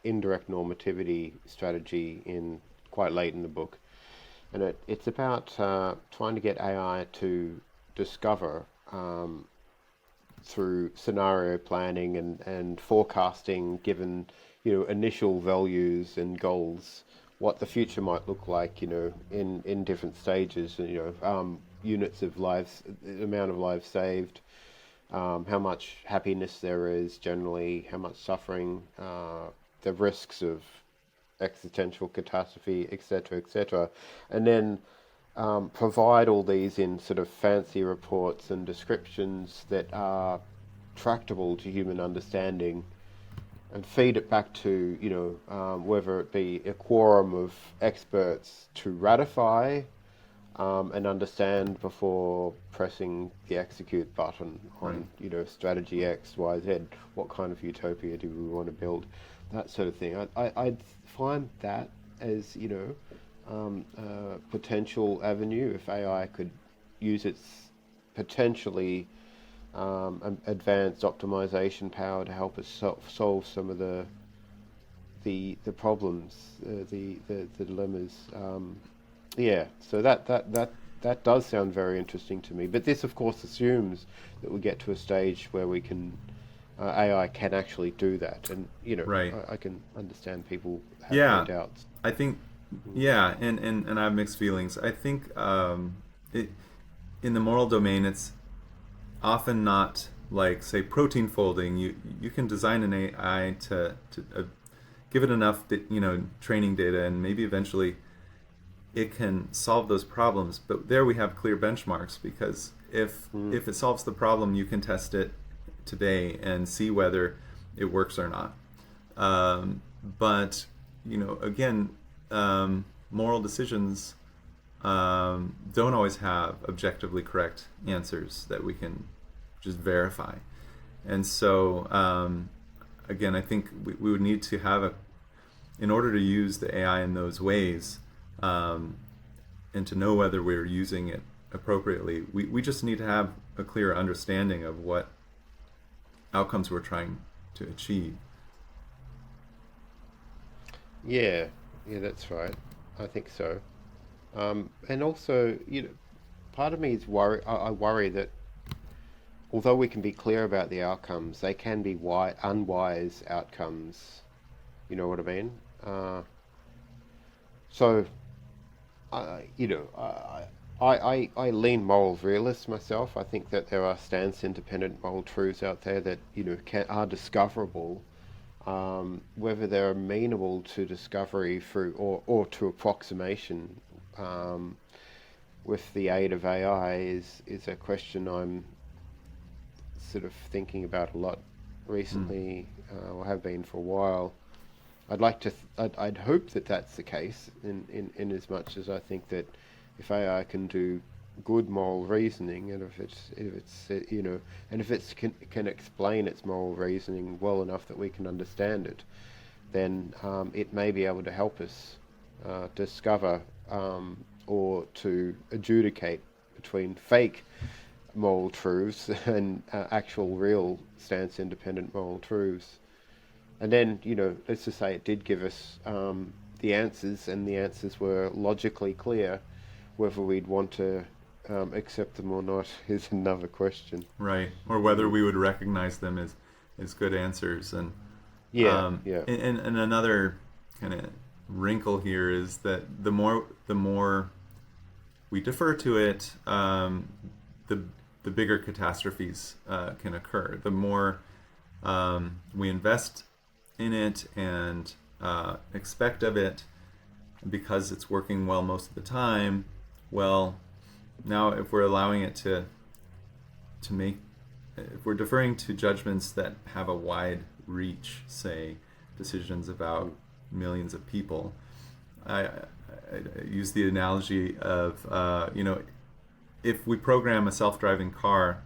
indirect normativity strategy in quite late in the book. And it's about trying to get AI to discover through scenario planning and forecasting, given initial values and goals, what the future might look like, in different stages, units of lives, the amount of lives saved, how much happiness there is generally, how much suffering, the risks of existential catastrophe, etc., and then provide all these in sort of fancy reports and descriptions that are tractable to human understanding, and feed it back to whether it be a quorum of experts to ratify and understand before pressing the execute button on strategy X, Y, Z. What kind of utopia do we want to build? That sort of thing. I'd find that as a potential avenue if AI could use its potentially advanced optimization power to help us solve some of the the problems, the dilemmas. Yeah, so that does sound very interesting to me. But this, of course, assumes that we get to a stage where we can AI can actually do that, and Right. I can understand people have their Yeah. doubts. I think, yeah, and I have mixed feelings. I think it, in the moral domain, it's often not like, say, protein folding. You can design an AI to give it enough training data, and maybe eventually it can solve those problems. But there we have clear benchmarks, because Mm. if it solves the problem, you can test it today and see whether it works or not. But again, moral decisions don't always have objectively correct answers that we can just verify. And so, again, I think we would need to have in order to use the AI in those ways, and to know whether we're using it appropriately, we just need to have a clear understanding of what outcomes we're trying to achieve. Yeah, yeah, that's right. I think so. And also, part of me is I worry that although we can be clear about the outcomes, they can be unwise outcomes. You know what I mean? So, I lean moral realist myself. I think that there are stance-independent moral truths out there that are discoverable, whether they're amenable to discovery through or to approximation um, with the aid of AI is a question I'm sort of thinking about a lot Mm. recently, or have been for a while. I'd like to. I'd hope that that's the case. In as much as I think that if AI can do good moral reasoning, and and if it can explain its moral reasoning well enough that we can understand it, then it may be able to help us discover or to adjudicate between fake moral truths and actual real stance independent moral truths. And then, let's just say it did give us the answers, and the answers were logically clear. Whether we'd want to accept them or not is another question. Right. Or whether we would recognize them as good answers. And Yeah, yeah. and another kind of wrinkle here is that the more we defer to it, the bigger catastrophes can occur. The more we invest in it and expect of it, because it's working well most of the time. Well, now if we're allowing it to make, if we're deferring to judgments that have a wide reach, say decisions about millions of people, I use the analogy of if we program a self-driving car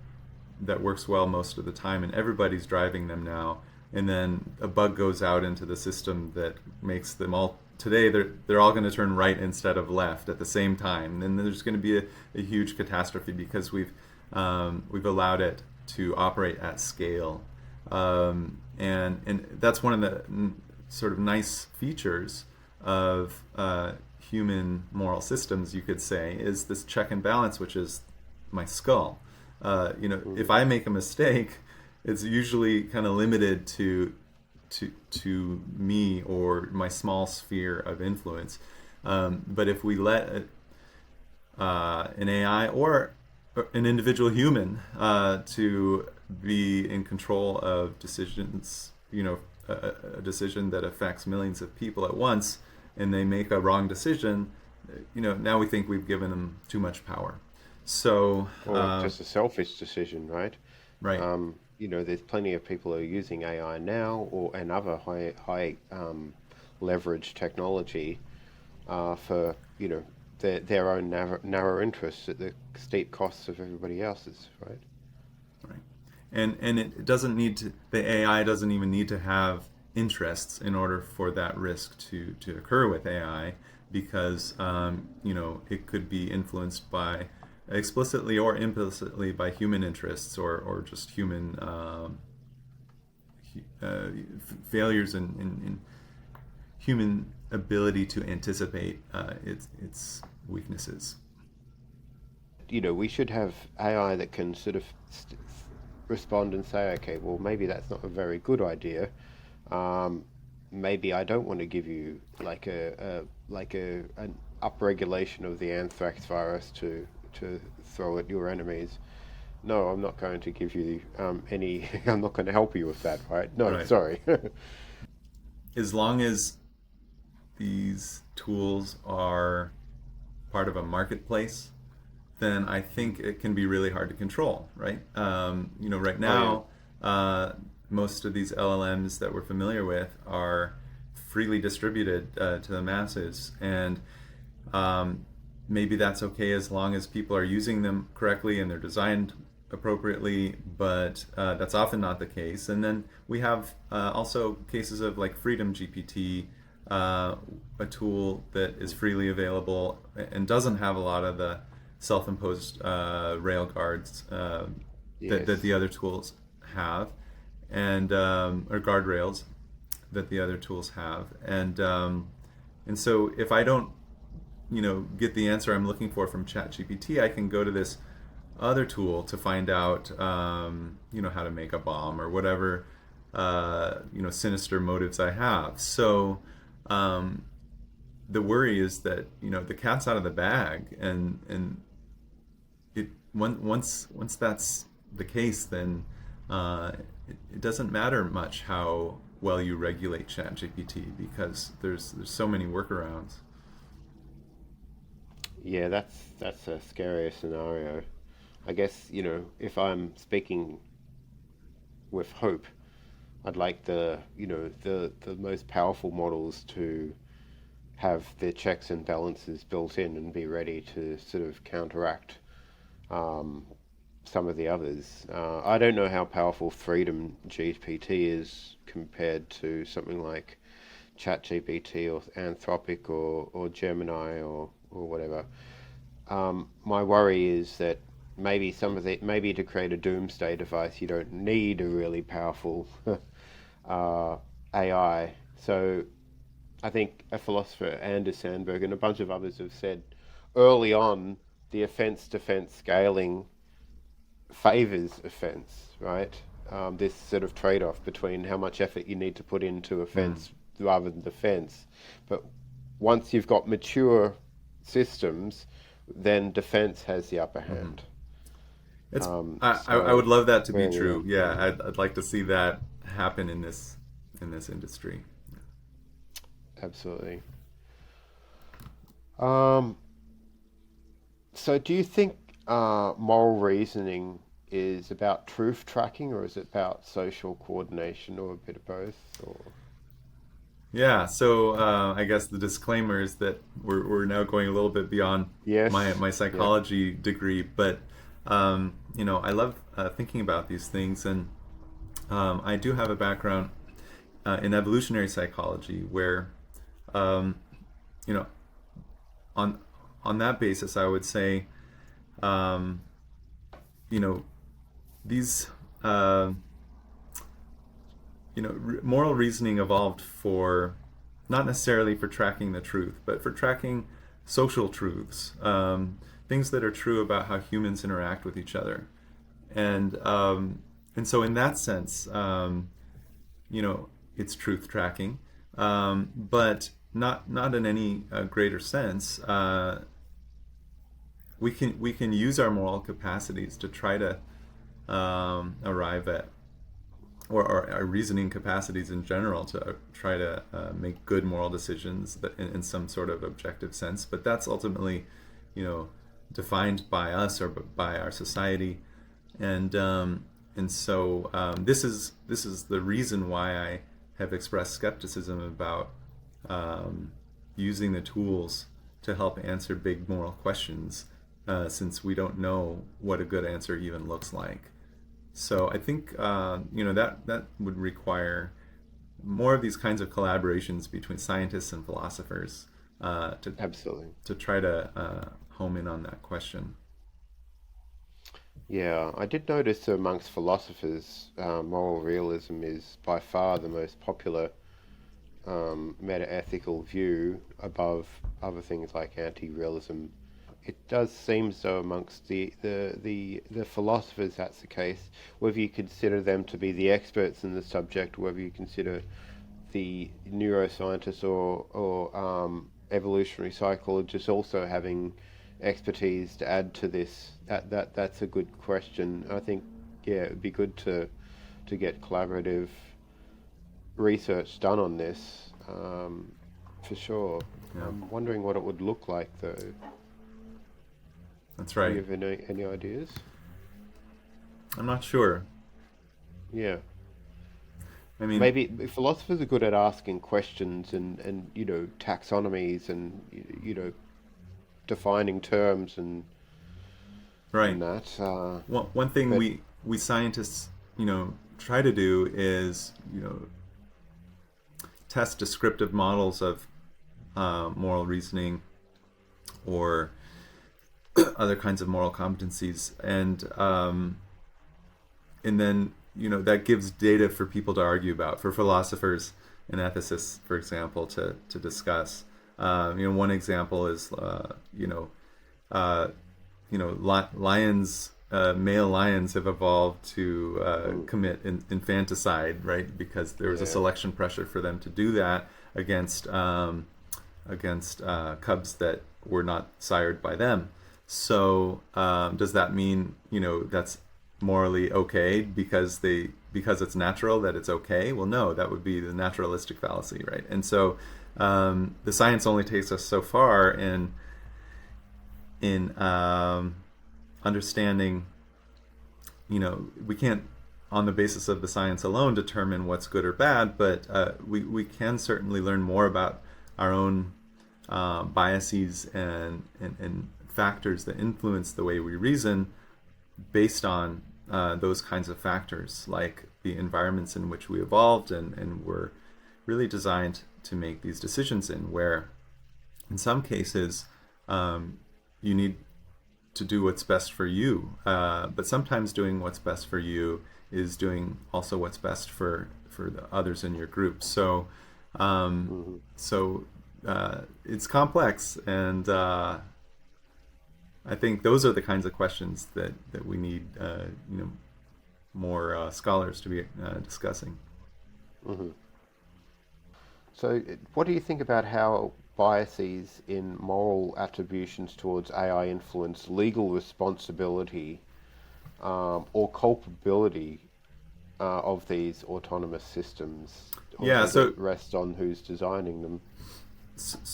that works well most of the time and everybody's driving them now, and then a bug goes out into the system that makes them all today they're all going to turn right instead of left at the same time, then there's going to be a huge catastrophe, because we've allowed it to operate at scale, and that's one of the sort of nice features of human moral systems, you could say, is this check and balance, which is my skull. If I make a mistake, it's usually kind of limited to me or my small sphere of influence. But if we let an AI or an individual human to be in control of decisions, a decision that affects millions of people at once, and they make a wrong decision, now we think we've given them too much power. So, Or just a selfish decision, right? right, There's plenty of people who are using AI now, and other high leverage technology for their own narrow interests at the steep costs of everybody else's, right? right, and it doesn't need to. The AI doesn't even need to have interests in order for that risk to occur with AI, because it could be influenced by, explicitly or implicitly, by human interests, or just human failures in human ability to anticipate its weaknesses. We should have AI that can sort of respond and say, okay, well, maybe that's not a very good idea. Maybe I don't want to give you like an upregulation of the anthrax virus to throw at your enemies. No, I'm not going to give you any. I'm not going to help you with that, right? No, Right. sorry. As long as these tools are part of a marketplace, then I think it can be really hard to control, right? Right Oh yeah, now, most of these LLMs that we're familiar with are freely distributed to the masses, and maybe that's okay as long as people are using them correctly and they're designed appropriately, but that's often not the case. And then we have also cases of like Freedom GPT, a tool that is freely available and doesn't have a lot of the self-imposed rail guards yes, that the other tools have, and or guardrails that the other tools have, and so if I don't get the answer I'm looking for from ChatGPT, I can go to this other tool to find out how to make a bomb or whatever sinister motives I have. So the worry is that the cat's out of the bag, and once that's the case, then it doesn't matter much how well you regulate ChatGPT because there's so many workarounds. yeah. That's a scarier scenario. I guess if I'm speaking with hope, I'd like the most powerful models to have their checks and balances built in and be ready to sort of counteract um, some of the others. I don't know how powerful Freedom GPT is compared to something like ChatGPT or Anthropic or Gemini or whatever. My worry is that maybe to create a doomsday device you don't need a really powerful uh, AI. So I think a philosopher, Anders Sandberg, and a bunch of others have said early on the offense defense scaling favors offense, right? This sort of trade off between how much effort you need to put into Mm. offense rather than defense. But once you've got mature systems, then defense has the upper Hmm. hand. It's I So would love that to be where we true. are, Yeah, I'd like to see that happen in this industry. absolutely. Um, so do you think moral reasoning is about truth tracking, or is it about social coordination, or a bit of both? Or Yeah, so I guess the disclaimer is that we're now going a little bit beyond yes, my yeah, psychology degree, but I love thinking about these things, and I do have a background in evolutionary psychology, where um, you know on that basis, I would say um, you know these moral reasoning evolved for not necessarily for tracking the truth, but for tracking social truths, things that are true about how humans interact with each other, and so in that sense, you know, it's truth tracking, but not in any greater sense. We can use our moral capacities to try to arrive at, or our reasoning capacities in general, to try to make good moral decisions that in some sort of objective sense. But that's ultimately, you know, defined by us or by our society, and so this is the reason why I have expressed skepticism about using the tools to help answer big moral questions, since we don't know what a good answer even looks like. So I think that would require more of these kinds of collaborations between scientists and philosophers, to absolutely. try to home in on that question. Yeah, I did notice amongst philosophers, moral realism is by far the most popular meta-ethical view above other things like anti-realism. It does seem so amongst the philosophers that's the case, whether you consider them to be the experts in the subject, whether you consider the neuroscientists or evolutionary psychologists also having expertise to add to this. That's a good question. I think, yeah, it'd be good to get collaborative research done on this, for sure. Yeah. I'm wondering what it would look like, though. That's Do right. you have any ideas? I'm not sure. Yeah. I mean, Maybe philosophers are good at asking questions and taxonomies and defining terms right. and that. One thing But we scientists, try to do is, test descriptive models of moral reasoning or other kinds of moral competencies, and then that gives data for people to argue about, for philosophers and ethicists, for example, to discuss. One example is lions, male lions have evolved to commit infanticide, right? Because there was a yeah, selection pressure for them to do that against cubs that were not sired by them. So does that mean that's morally okay because it's natural that it's okay? Well, no, that would be the naturalistic fallacy, right? And so the science only takes us so far in understanding. We can't, on the basis of the science alone, determine what's good or bad, but we can certainly learn more about our own biases and factors that influence the way we reason based on those kinds of factors, like the environments in which we evolved and were really designed to make these decisions in, where in some cases you need to do what's best for you, but sometimes doing what's best for you is doing also what's best for the others in your group. So it's complex, and I think those are the kinds of questions that we need more scholars to be discussing. hmm So, what do you think about how biases in moral attributions towards AI influence legal responsibility or culpability of these autonomous systems, or Yeah, does it so rest on who's designing them?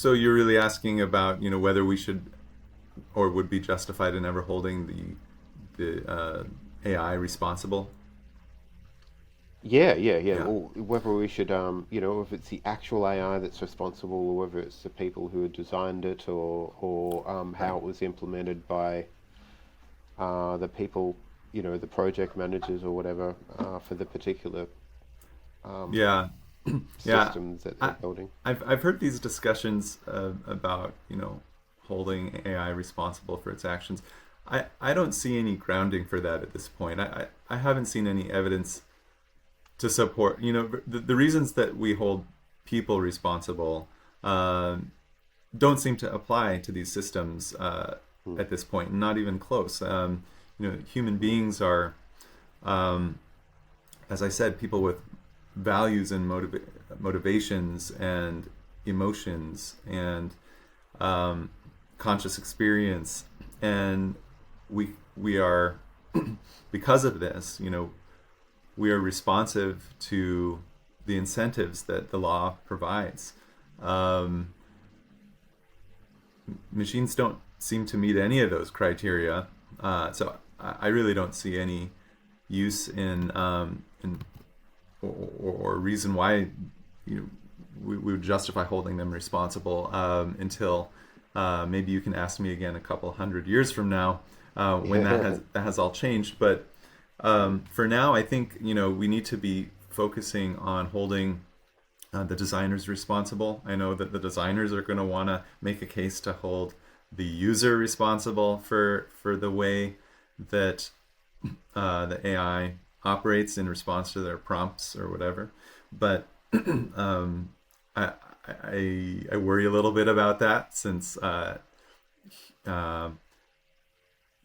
you're really asking about whether we should or would be justified in ever holding the AI responsible. Yeah. Yeah. Or whether we should, if it's the actual AI that's responsible, or whether it's the people who had designed it, or how Right. it was implemented by the people, the project managers or whatever, for the particular um, Yeah. Yeah. systems that they're I, building. I've heard these discussions about holding AI responsible for its actions. I don't see any grounding for that at this point. I haven't seen any evidence to support the reasons that we hold people responsible don't seem to apply to these systems Mm, at this point, not even close. Human beings are, as I said, people with values and motivations and emotions and conscious experience, and we are because of this, we are responsive to the incentives that the law provides. Um, Machines don't seem to meet any of those criteria, so I really don't see any use in or reason why we would justify holding them responsible until maybe you can ask me again a couple hundred years from now when yeah. that has all changed. But for now, I think we need to be focusing on holding the designers responsible. I know that the designers are going to want to make a case to hold the user responsible for the way that the AI operates in response to their prompts or whatever. But I, I worry a little bit about that since uh,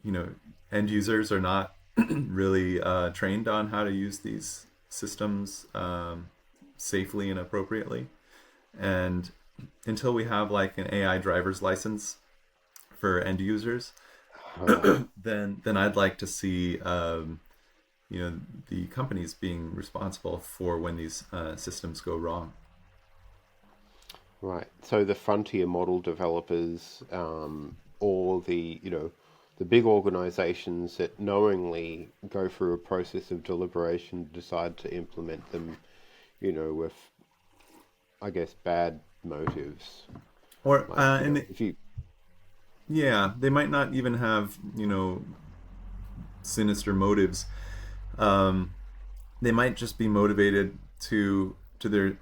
you know, end users are not really trained on how to use these systems safely and appropriately. And until we have like an AI driver's license for end users, Uh, then I'd like to see you know, the companies being responsible for when these systems go wrong. right. So the frontier model developers, or the, the big organizations that knowingly go through a process of deliberation, decide to implement them, with, I guess, bad motives. Or Like, if you, yeah, they might not even have, you know, sinister motives. Um, they might just be motivated to their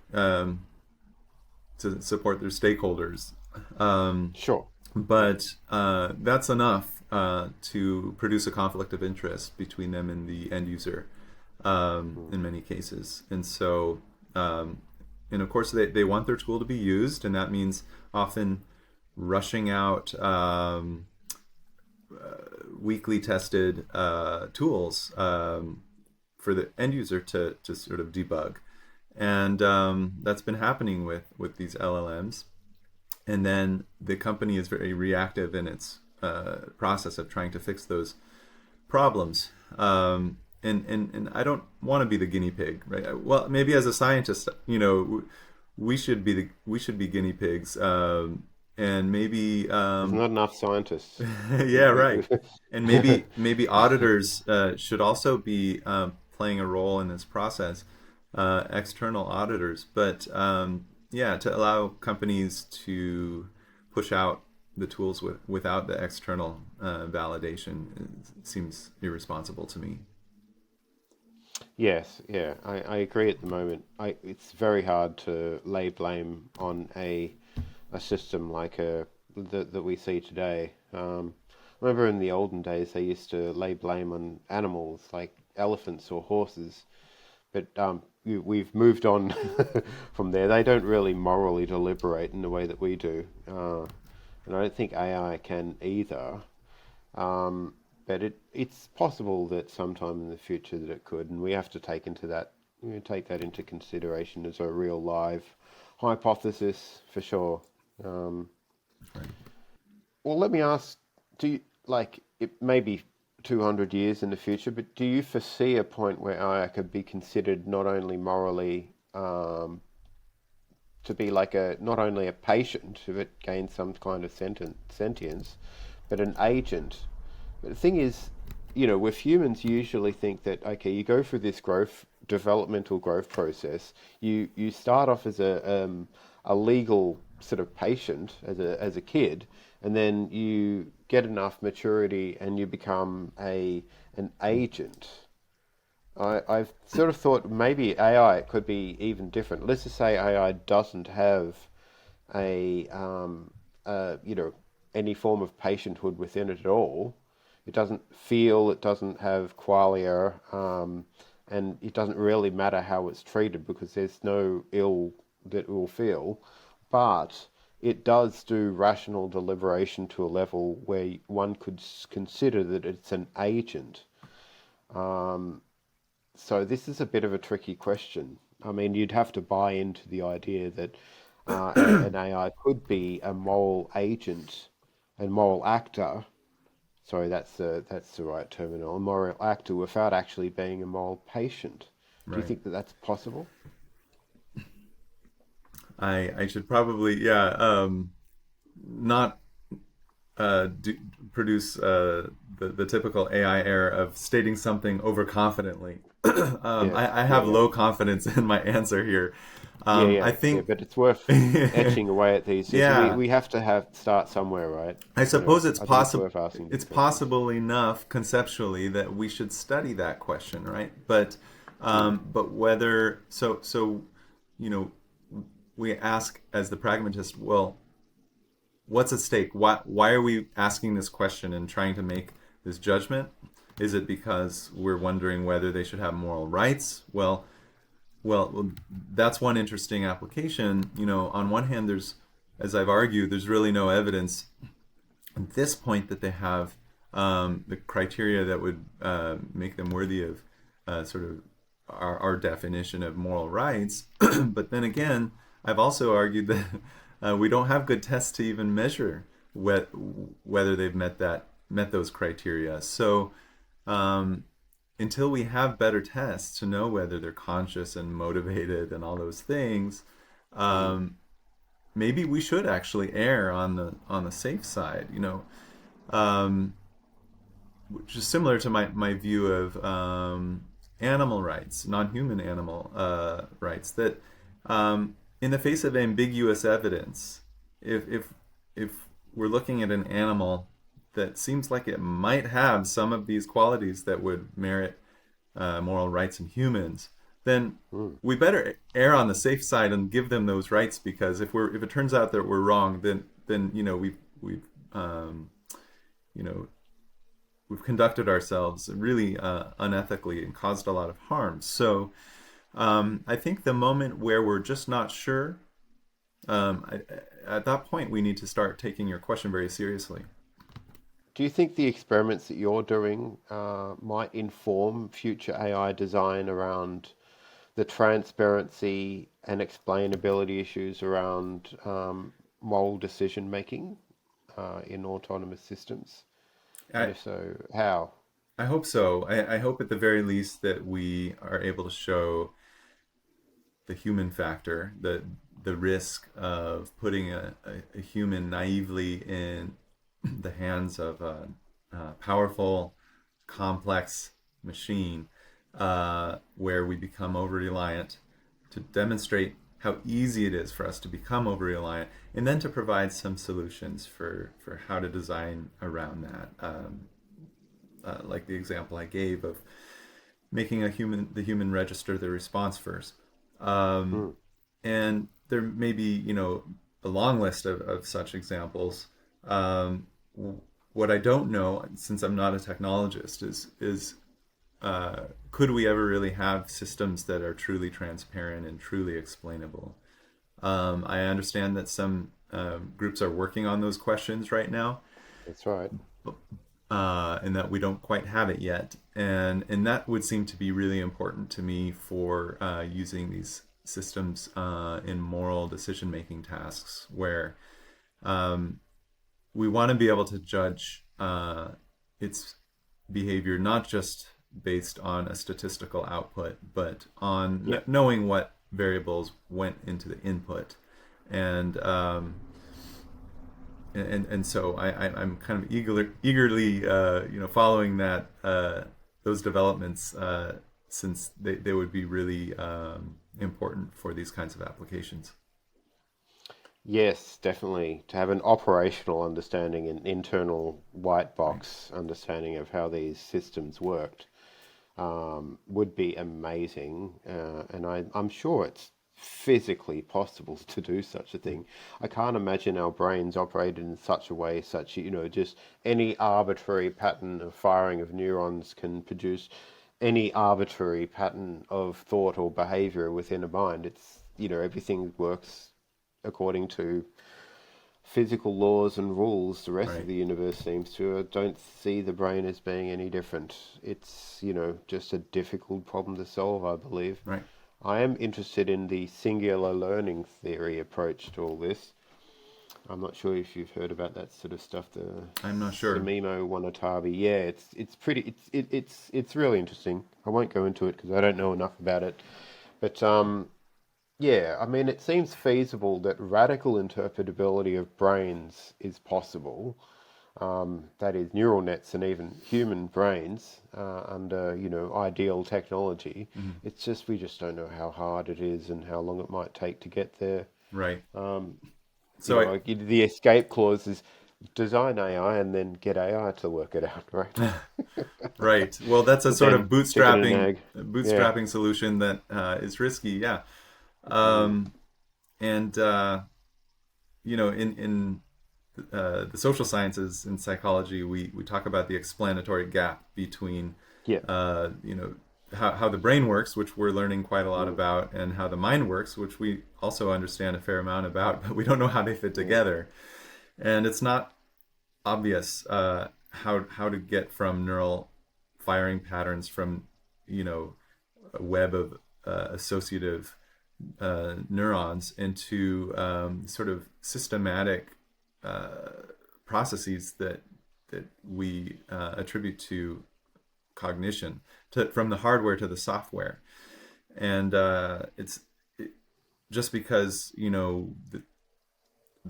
to support their stakeholders. Um, sure. but that's enough to produce a conflict of interest between them and the end user Mm. in many cases. And so, and of course, they want their tool to be used, and that means often rushing out weekly tested tools for the end user to sort of debug. And that's been happening with these LLMs. And then the company is very reactive in its process of trying to fix those problems. And I don't want to be the guinea pig, right? Well, maybe as a scientist, you know, we should be guinea pigs, and maybe There's not enough scientists. yeah, right. And maybe auditors should also be playing a role in this process, external auditors. But yeah, to allow companies to push out the tools without the external validation seems irresponsible to me. Yes, yeah, I agree at the moment. It's very hard to lay blame on a system like that we see today. I remember in the olden days they used to lay blame on animals like elephants or horses, but we've moved on from there. They don't really morally deliberate in the way that we do, and I don't think AI can either. But it's possible that sometime in the future that it could, and we have to take that into consideration as a real live hypothesis for sure. Um, Right. well, let me ask: do you like it? May be 200 years in the future, but do you foresee a point where AI could be considered not only morally to be like a not only a patient if it gains some kind of sentience, but an agent? But the thing is, with humans, you usually think that okay, you go through this developmental growth process. You start off as a legal sort of patient as a kid, and then you get enough maturity and you become an agent. I've sort of thought maybe AI could be even different. Let's just say AI doesn't have a any form of patienthood within it at all. It doesn't feel, it doesn't have qualia, and it doesn't really matter how it's treated because there's no ill that it will feel. But it does do rational deliberation to a level where one could consider that it's an agent. Um, so this is a bit of a tricky question. I mean, you'd have to buy into the idea that an AI could be a moral agent and moral actor. Sorry, that's the right terminal. A moral actor without actually being a moral patient. Do you Right. think that that's possible? I should probably, yeah, not do, produce the typical AI error of stating something overconfidently. Yes. I Yeah. have Yeah. low confidence in my answer here. Yeah. I Yeah. Yeah. think, But it's worth etching away at these things. We yeah, we have to have start somewhere, right? I suppose I think it's worth asking it's these questions. possible enough conceptually that we should study that question, right? Mm. But whether you know, we ask as the pragmatist, well, what's at stake? Why are we asking this question and trying to make this judgment? Is it because we're wondering whether they should have moral rights? Well, well, that's one interesting application. On one hand, as I've argued, there's really no evidence at this point that they have the criteria that would make them worthy of sort of our definition of moral rights. But then again, I've also argued that we don't have good tests to even measure whether they've met those criteria. So until we have better tests to know whether they're conscious and motivated and all those things, maybe we should actually err on the safe side. Which is similar to my view of animal rights, non-human animal rights. That in the face of ambiguous evidence, if we're looking at an animal that seems like it might have some of these qualities that would merit moral rights in humans, then we better err on the safe side and give them those rights, because if it turns out that we're wrong, then we've conducted ourselves really unethically and caused a lot of harm. So I think the moment where we're just not sure, at that point we need to start taking your question very seriously. Do you think the experiments that you're doing might inform future AI design around the transparency and explainability issues around moral decision making in autonomous systems? And if so, how? I hope so. I hope at the very least that we are able to show the human factor, the risk of putting a human naively in the hands of a powerful, complex machine, where we become over-reliant, to demonstrate how easy it is for us to become over-reliant, and then to provide some solutions for how to design around that. Like the example I gave of making the human register the response first. And there may be, a long list of such examples. What I don't know, since I'm not a technologist, is could we ever really have systems that are truly transparent and truly explainable? I understand that some groups are working on those questions right now, That's right. and that we don't quite have it yet. And that would seem to be really important to me for using these systems in moral decision-making tasks, where we want to be able to judge its behavior not just based on a statistical output, but on knowing what variables went into the input. And so I'm kind of eagerly following those developments, since they would be really important for these kinds of applications. Yes, definitely. To have an operational understanding, an internal white box understanding of how these systems worked would be amazing. And I'm sure it's physically possible to do such a thing. I can't imagine our brains operated in such a way, just any arbitrary pattern of firing of neurons can produce any arbitrary pattern of thought or behavior within a mind. It's, everything works according to physical laws and rules. The rest of the universe seems to. I don't see the brain as being any different. It's, just a difficult problem to solve, I believe. Right. I am interested in the singular learning theory approach to all this. I'm not sure if you've heard about that sort of stuff. I'm not sure. Samimo Wanatabi. Yeah, it's really interesting. I won't go into it because I don't know enough about it. But yeah, I mean, it seems feasible that radical interpretability of brains is possible. That is, neural nets and even human brains under, ideal technology. Mm-hmm. It's just we just don't know how hard it is and how long it might take to get there. Right. So the escape clause is design AI and then get AI to work it out, right? Right. Well, that's a But sort then of chicken and egg. bootstrapping solution that is risky. Yeah. In the social sciences and psychology, we talk about the explanatory gap between Yeah. how the brain works, which we're learning quite a lot about, and how the mind works, which we also understand a fair amount about, but we don't know how they fit together. And it's not obvious how to get from neural firing patterns from a web of associative neurons into sort of systematic processes that we attribute to cognition, from the hardware to the software. And just because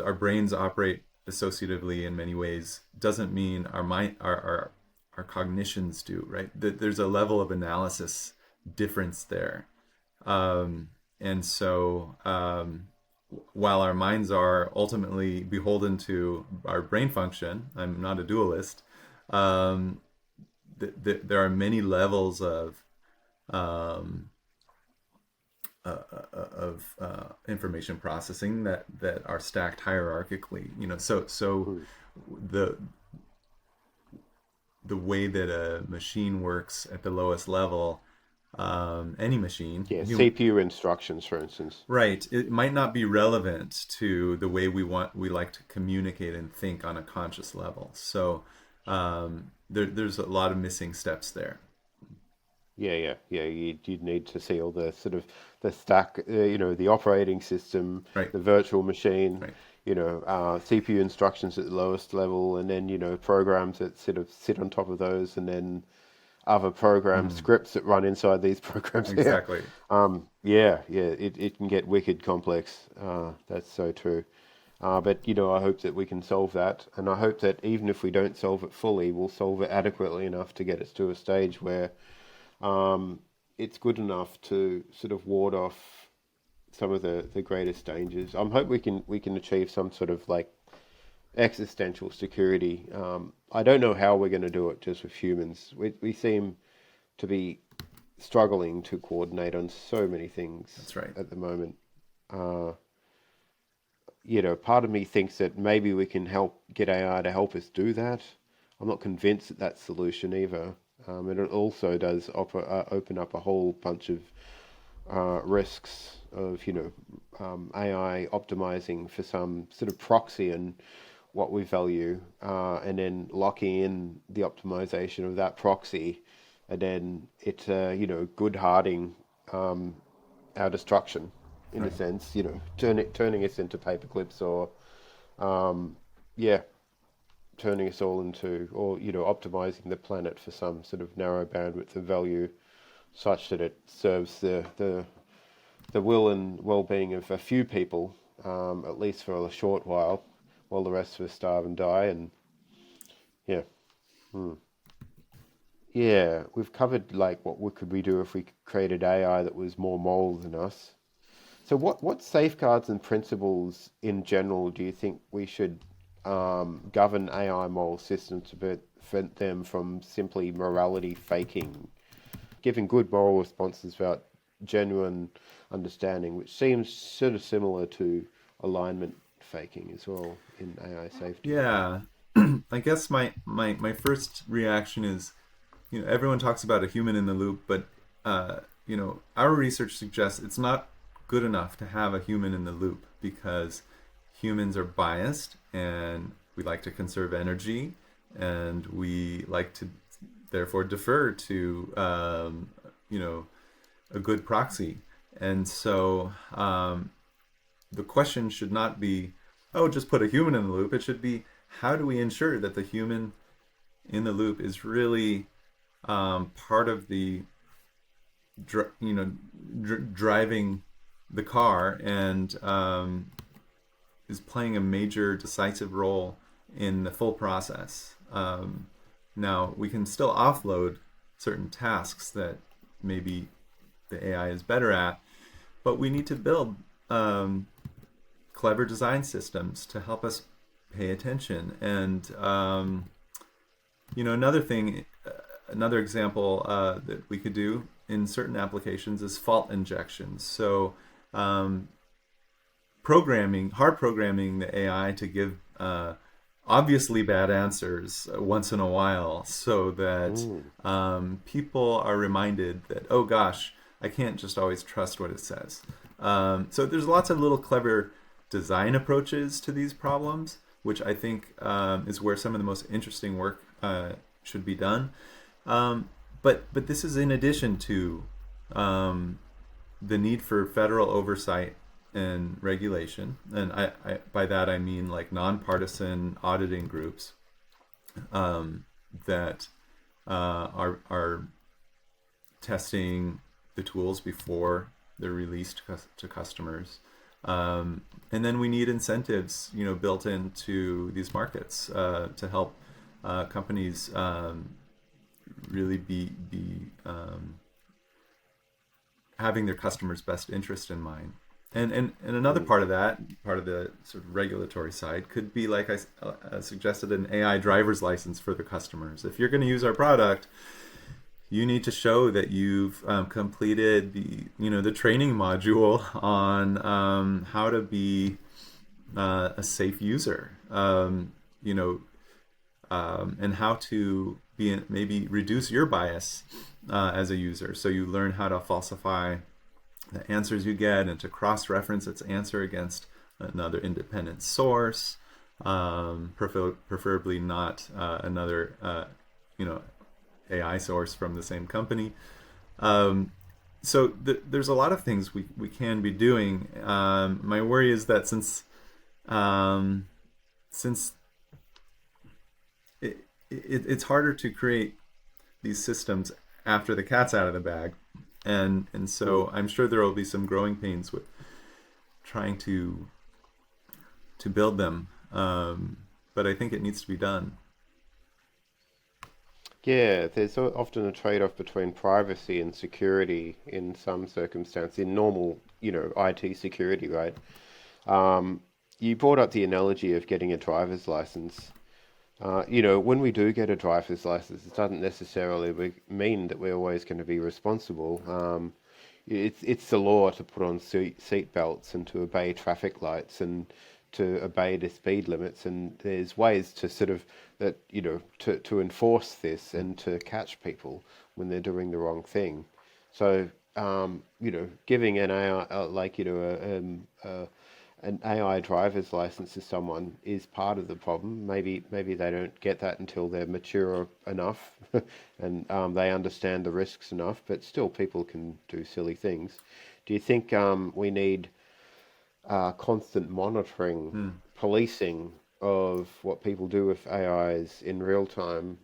our brains operate associatively in many ways doesn't mean our cognitions do, right? There's a level of analysis difference there. And so while our minds are ultimately beholden to our brain function, I'm not a dualist, there are many levels of information processing that are stacked hierarchically. So the way that a machine works at the lowest level, any machine, CPU instructions, for instance, right, it might not be relevant to the way we like to communicate and think on a conscious level. So there's a lot of missing steps there. Yeah. You'd need to see all the sort of the stack, the operating system, Right. the virtual machine, Right. CPU instructions at the lowest level, and then programs that sort of sit on top of those, and then other program scripts that run inside these programs. Exactly. It can get wicked complex. That's so true. But I hope that we can solve that, and I hope that even if we don't solve it fully, we'll solve it adequately enough to get us to a stage where it's good enough to sort of ward off some of the greatest dangers. I hope we can achieve some sort of like existential security. I don't know how we're going to do it just with humans. We seem to be struggling to coordinate on so many things. That's right. At the moment. Part of me thinks that maybe we can get AI to help us do that. I'm not convinced that that's the solution either. And it also does open up a whole bunch of risks of AI optimizing for some sort of proxy and what we value, and then locking in the optimization of that proxy, and then it good-harding our destruction in a sense, turning us into paperclips, or turning us all into, or optimizing the planet for some sort of narrow bandwidth of value, such that it serves the will and well-being of a few people, at least for a short while the rest of us starve and die. And we've covered like what could we do if we created AI that was more moral than us. So what safeguards and principles in general do you think we should govern AI moral systems to prevent them from simply morality faking, giving good moral responses without genuine understanding, which seems sort of similar to alignment faking as well in AI safety? Yeah. I guess my first reaction is, everyone talks about a human in the loop, but our research suggests it's not good enough to have a human in the loop, because humans are biased and we like to conserve energy, and we like to therefore defer to a good proxy. And so the question should not be, oh, just put a human in the loop. It should be, how do we ensure that the human in the loop is really part of the driving the car, and is playing a major decisive role in the full process. Now, we can still offload certain tasks that maybe the AI is better at, but we need to build clever design systems to help us pay attention. And another example that we could do in certain applications is fault injection. So hard programming the AI to give obviously bad answers once in a while, so that Mm. people are reminded that, oh gosh, I can't just always trust what it says. So there's lots of little clever design approaches to these problems, which I think is where some of the most interesting work should be done. But this is in addition to the need for federal oversight and regulation, and by that I mean like nonpartisan auditing groups that are testing the tools before they're released to customers. And then we need incentives, built into these markets to help companies really be having their customers' best interest in mind. And another part of that, part of the sort of regulatory side, could be like I suggested, an AI driver's license for the customers. If you're going to use our product, you need to show that you've completed the training module on how to be a safe user, and how to maybe reduce your bias as a user. So you learn how to falsify the answers you get and to cross-reference its answer against another independent source, preferably not another AI source from the same company. So there's a lot of things we can be doing. My worry is that since it's harder to create these systems after the cat's out of the bag, and so I'm sure there will be some growing pains with trying to build them, but I think it needs to be done. Yeah, there's often a trade-off between privacy and security in some circumstances, in normal, IT security, right? You brought up the analogy of getting a driver's license. When we do get a driver's license, it doesn't necessarily mean that we're always going to be responsible. It's the law to put on seat belts and to obey traffic lights and to obey the speed limits, and there's ways to sort of that to enforce this and to catch people when they're doing the wrong thing. So giving an AI an AI driver's license to someone is part of the problem. Maybe they don't get that until they're mature enough and they understand the risks enough, but still people can do silly things. Do you think we need constant monitoring, policing of what people do with AIs in real time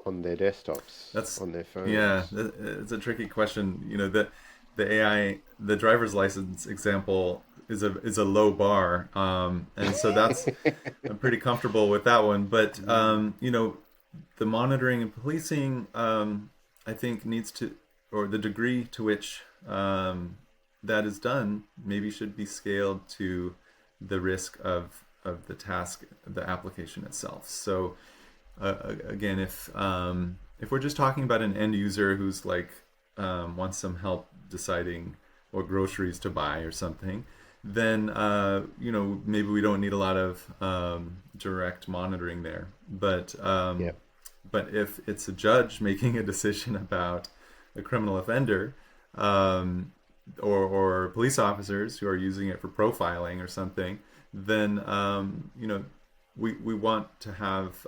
on their desktops, That's on their Yeah, phones? it's a tricky question. The AI, the driver's license example is a low bar, and so that's I'm pretty comfortable with that one. But the monitoring and policing, I think needs to, or the degree to which that is done, maybe should be scaled to the risk of the task, the application itself. So again, if we're just talking about an end user who's like wants some help deciding what groceries to buy or something, then maybe we don't need a lot of direct monitoring there. Yeah. But if it's a judge making a decision about a criminal offender, or police officers who are using it for profiling or something, then we want to have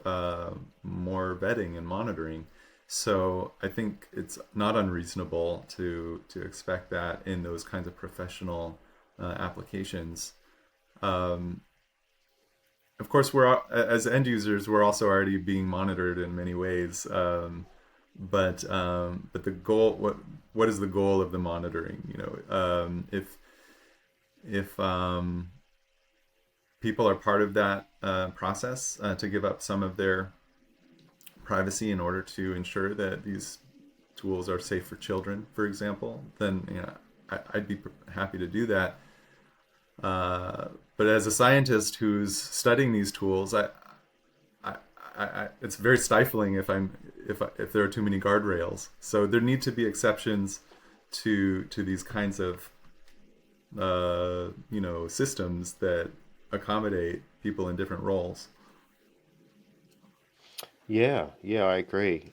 more vetting and monitoring. So I think it's not unreasonable to expect that in those kinds of professional applications. Of course, as end users, we're also already being monitored in many ways. But the goal, what is the goal of the monitoring? If people are part of that process to give up some of their privacy in order to ensure that these tools are safe for children, for example, then I'd be happy to do that. But as a scientist who's studying these tools, it's very stifling if there are too many guardrails. So there need to be exceptions to these kinds of systems that accommodate people in different roles. Yeah, I agree.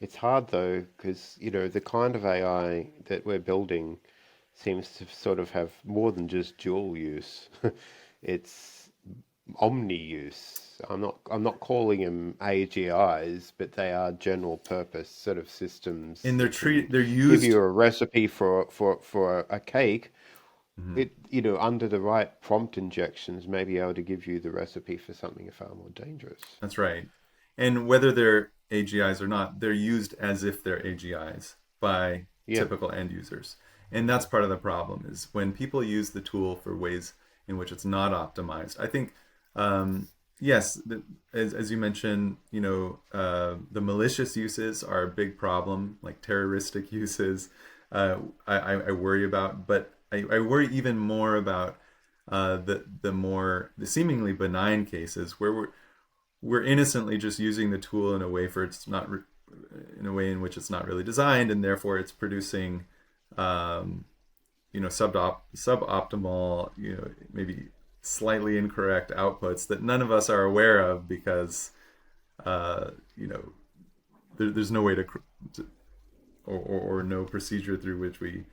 It's hard though, because the kind of AI that we're building seems to sort of have more than just dual use. It's omni use. I'm not calling them AGIs, but they are general purpose sort of systems And that can they're give you used. a recipe for a cake. Mhm. It under the right prompt injections may be able to give you the recipe for something far more dangerous. That's right. And whether they're AGIs or not, they're used as if they're AGIs by Yeah. typical end users. And that's part of the problem is when people use the tool for ways in which it's not optimized. I think, yes, as you mentioned, the malicious uses are a big problem, like terroristic uses. I worry about, but I worry even more about the seemingly benign cases where we're innocently just using the tool in a way for it's not in a way in which it's not really designed, and therefore it's producing um, suboptimal, maybe slightly incorrect outputs that none of us are aware of because uh, you know there's no way to or no procedure through which we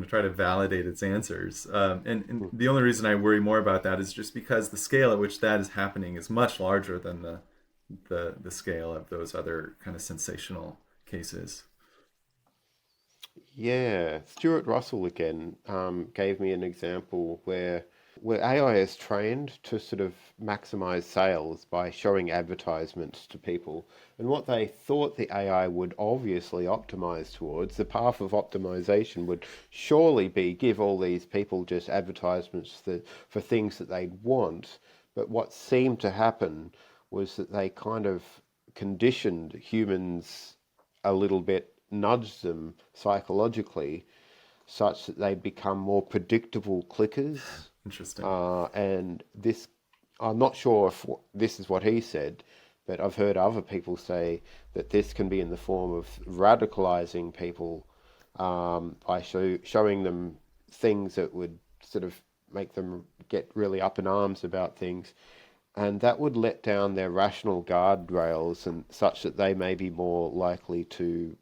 try to validate its answers. And Mm. the only reason I worry more about that is just because the scale at which that is happening is much larger than the scale of those other kind of sensational cases. Yeah, Stuart Russell again gave me an example where AI is trained to sort of maximize sales by showing advertisements to people. And what they thought the AI would obviously optimize towards, the path of optimization would surely be give all these people just advertisements for things that they want. But what seemed to happen was that they kind of conditioned humans a little bit, nudged them psychologically such that they become more predictable clickers. Interesting. And this, I'm not sure if this is what he said, but I've heard other people say that this can be in the form of radicalizing people by showing them things that would sort of make them get really up in arms about things. And that would let down their rational guardrails and such that they may be more likely to,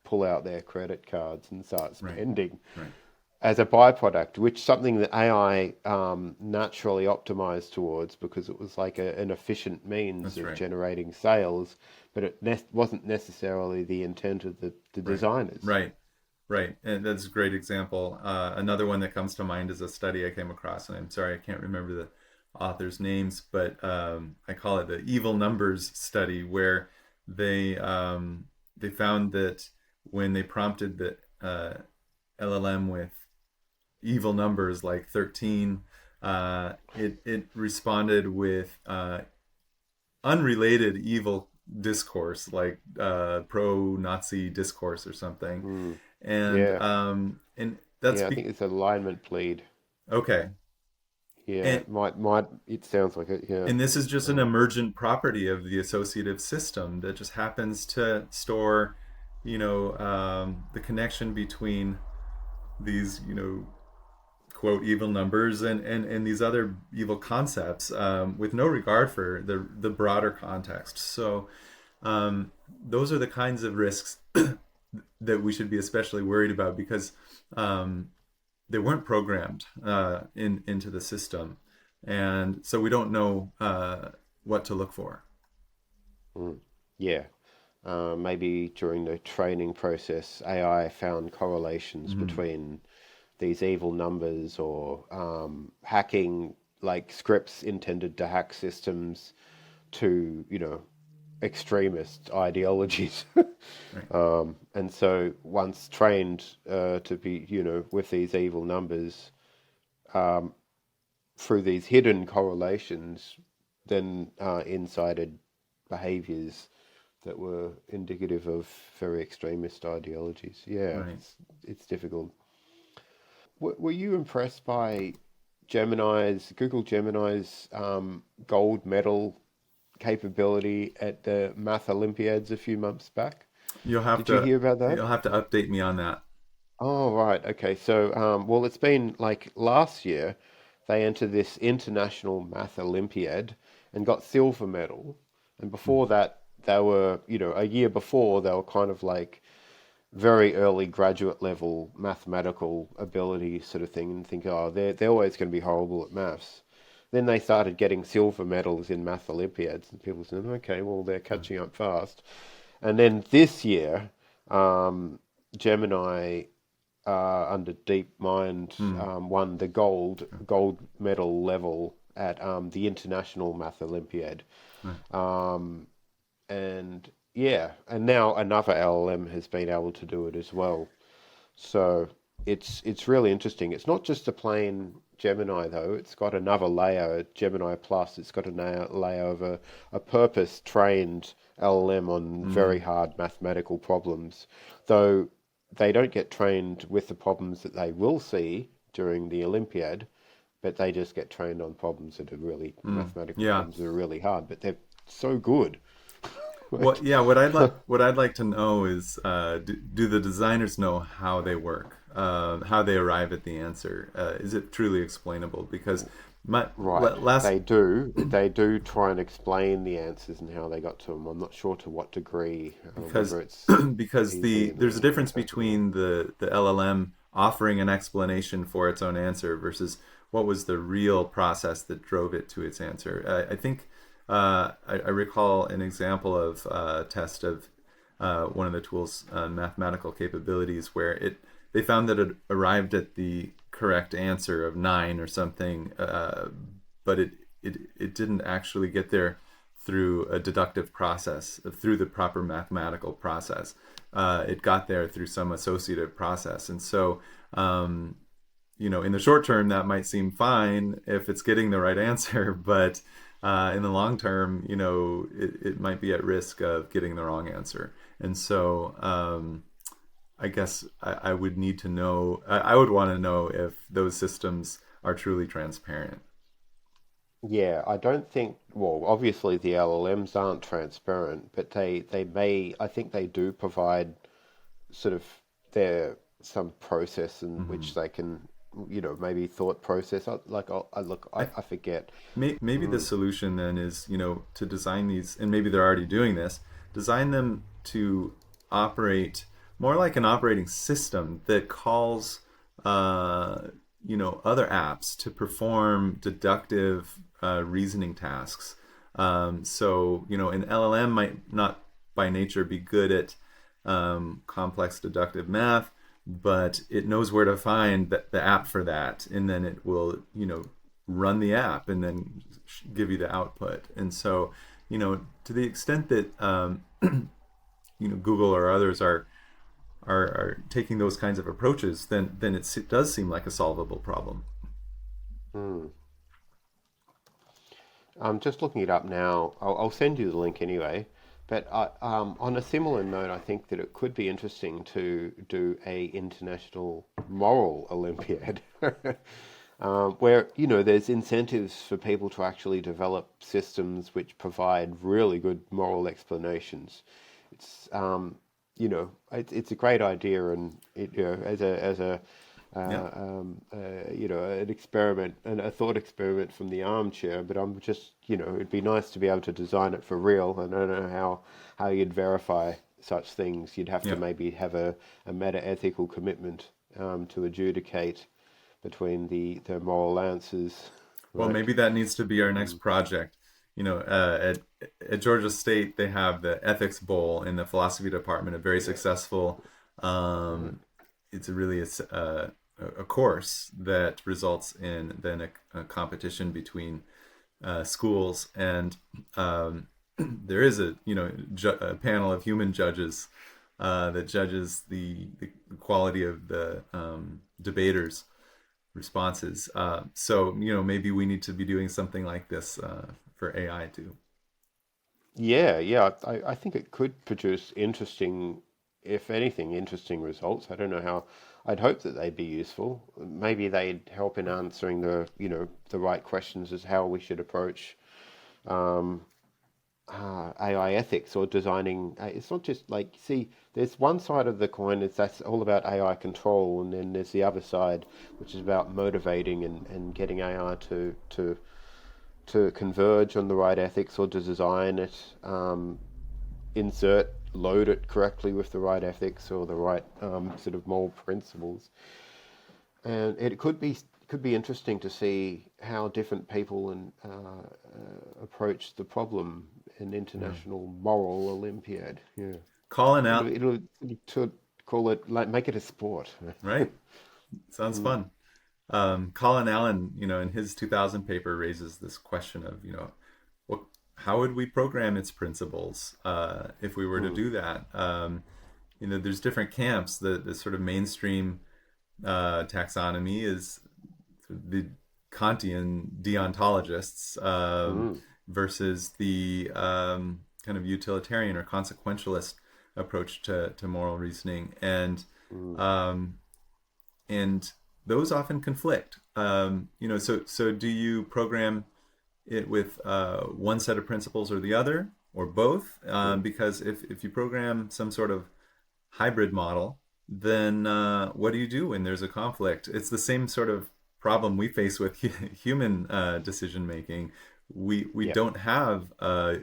pull out their credit cards and start Right. spending Right. as a byproduct, which something that AI naturally optimized towards because it was like an efficient means That's of right. generating sales, but it wasn't necessarily the intent of the Right. designers. Right. Right. And that's a great example. Another one that comes to mind is a study I came across, and I'm sorry I can't remember the authors' names, but I call it the evil numbers study, where they they found that when they prompted the LLM with evil numbers like 13, it responded with unrelated evil discourse like pro-Nazi discourse or something, Mm, and yeah, that's yeah. I think it's alignment lead. okay. Yeah, And might. It sounds like it. Yeah. and this is just an Um, emergent property of the associative system that just happens to store, the connection between these, quote evil numbers and these other evil concepts with no regard for the broader context. So those are the kinds of risks that we should be especially worried about because um, they weren't programmed into the system, and so we don't know what to look for. mm, yeah. Maybe during the training process, AI found correlations Mm-hmm. between these evil numbers or hacking, like scripts intended to hack systems to, extremist ideologies. Right. And so once trained to be, with these evil numbers through these hidden correlations, then incited behaviors that were indicative of very extremist ideologies. Yeah, Right. it's difficult. Were you impressed by Google Gemini's gold medal capability at the Math Olympiads a few months back? You'll have Did you to hear about that? you'll have to update me on that. Oh, right. Okay. So, well, it's been like last year they entered this international Math Olympiad and got silver medal. And before that, they were, a year before, they were kind of like very early graduate level mathematical ability sort of thing, and think, oh, they're always going to be horrible at maths. Then they started getting silver medals in Math Olympiads, and people said, okay, well, they're catching up fast. And then this year, Gemini under DeepMind Mm. won the gold medal level at the International Math Olympiad. Right. And yeah, and now another LLM has been able to do it as well. So it's really interesting. It's not just a plain Gemini though. It's got another layer, Gemini Plus. It's got a layer of a purpose trained LLM on very Mm. hard mathematical problems. Though they don't get trained with the problems that they will see during the Olympiad, but they just get trained on problems that are really Mm. mathematical Yeah. problems that are really hard. But they're so good. What? Like, Yeah. What I'd like to know is, do the designers know how they work, how they arrive at the answer? Is it truly explainable? Because right, last. they do. They do try and explain the answers and how they got to them. I'm not sure to what degree, Because whether it's because easy there's a and difference between the LLM offering an explanation for its own answer versus what was the real process that drove it to its answer. I think I recall an example of a test of one of the tool's mathematical capabilities where they found that it arrived at the correct answer of 9 or something, but it didn't actually get there through a deductive process, through the proper mathematical process. It got there through some associative process. And so, in the short term, that might seem fine if it's getting the right answer, but in the long term, it might be at risk of getting the wrong answer. And so, I guess I would need to know, I would want to know if those systems are truly transparent. yeah, I don't think, well, obviously the LLMs aren't transparent, but I think they do provide sort of some process in which Hmm. they can, maybe thought process. I I forget. Maybe the Mm, solution then is, to design these, and maybe they're already doing this, design them to operate more like an operating system that calls, uh, other apps to perform deductive reasoning tasks. So, an LLM might not by nature be good at complex deductive math, but it knows where to find the app for that, and then it will, run the app and then give you the output. And so, to the extent that Google or others are taking those kinds of approaches, then it does seem like a solvable problem. mm. I'm just looking it up now. I'll send you the link anyway. But on a similar note, I think that it could be interesting to do a international moral Olympiad, where there's incentives for people to actually develop systems which provide really good moral explanations. It's it's a great idea, and as a Yeah. an experiment and a thought experiment from the armchair. But I'm just, it'd be nice to be able to design it for real. And I don't know how you'd verify such things. You'd have to Yeah. maybe have a meta-ethical commitment to adjudicate between the moral answers. Well, maybe Like, that needs to be our next mm, project. At Georgia State, they have the Ethics Bowl in the philosophy department, a very yeah, successful. right. It's really a course that results in then a competition between schools, and there is a panel of human judges that judges the quality of the debaters' responses. So maybe we need to be doing something like this for AI too. Yeah, yeah. I think it could produce interesting, if anything, interesting results. I don't know how. I'd hope that they'd be useful. Maybe they'd help in answering the right questions as how we should approach um, AI ethics or designing. It's not just like, see, there's one side of the coin is that's all about AI control, and then there's the other side, which is about motivating and getting AI to converge on the right ethics or to design it, load it correctly with the right ethics or the right sort of moral principles. And it could be interesting to see how different people approach the problem in International Moral Olympiad. Yeah, Calling out, it'll to call it like make it a sport. right? Sounds Mm, fun. Colin Allen, in his 2000 paper raises this question of, what, how would we program its principles if we were to mm, do that? There's different camps. The sort of mainstream taxonomy is the Kantian deontologists mm, versus the kind of utilitarian or consequentialist approach to moral reasoning, mm. um, and those often conflict. So do you program it with one set of principles or the other, or both? Yeah. Because if you program some sort of hybrid model, then what do you do when there's a conflict? It's the same sort of problem we face with human decision making. We Yep. don't have a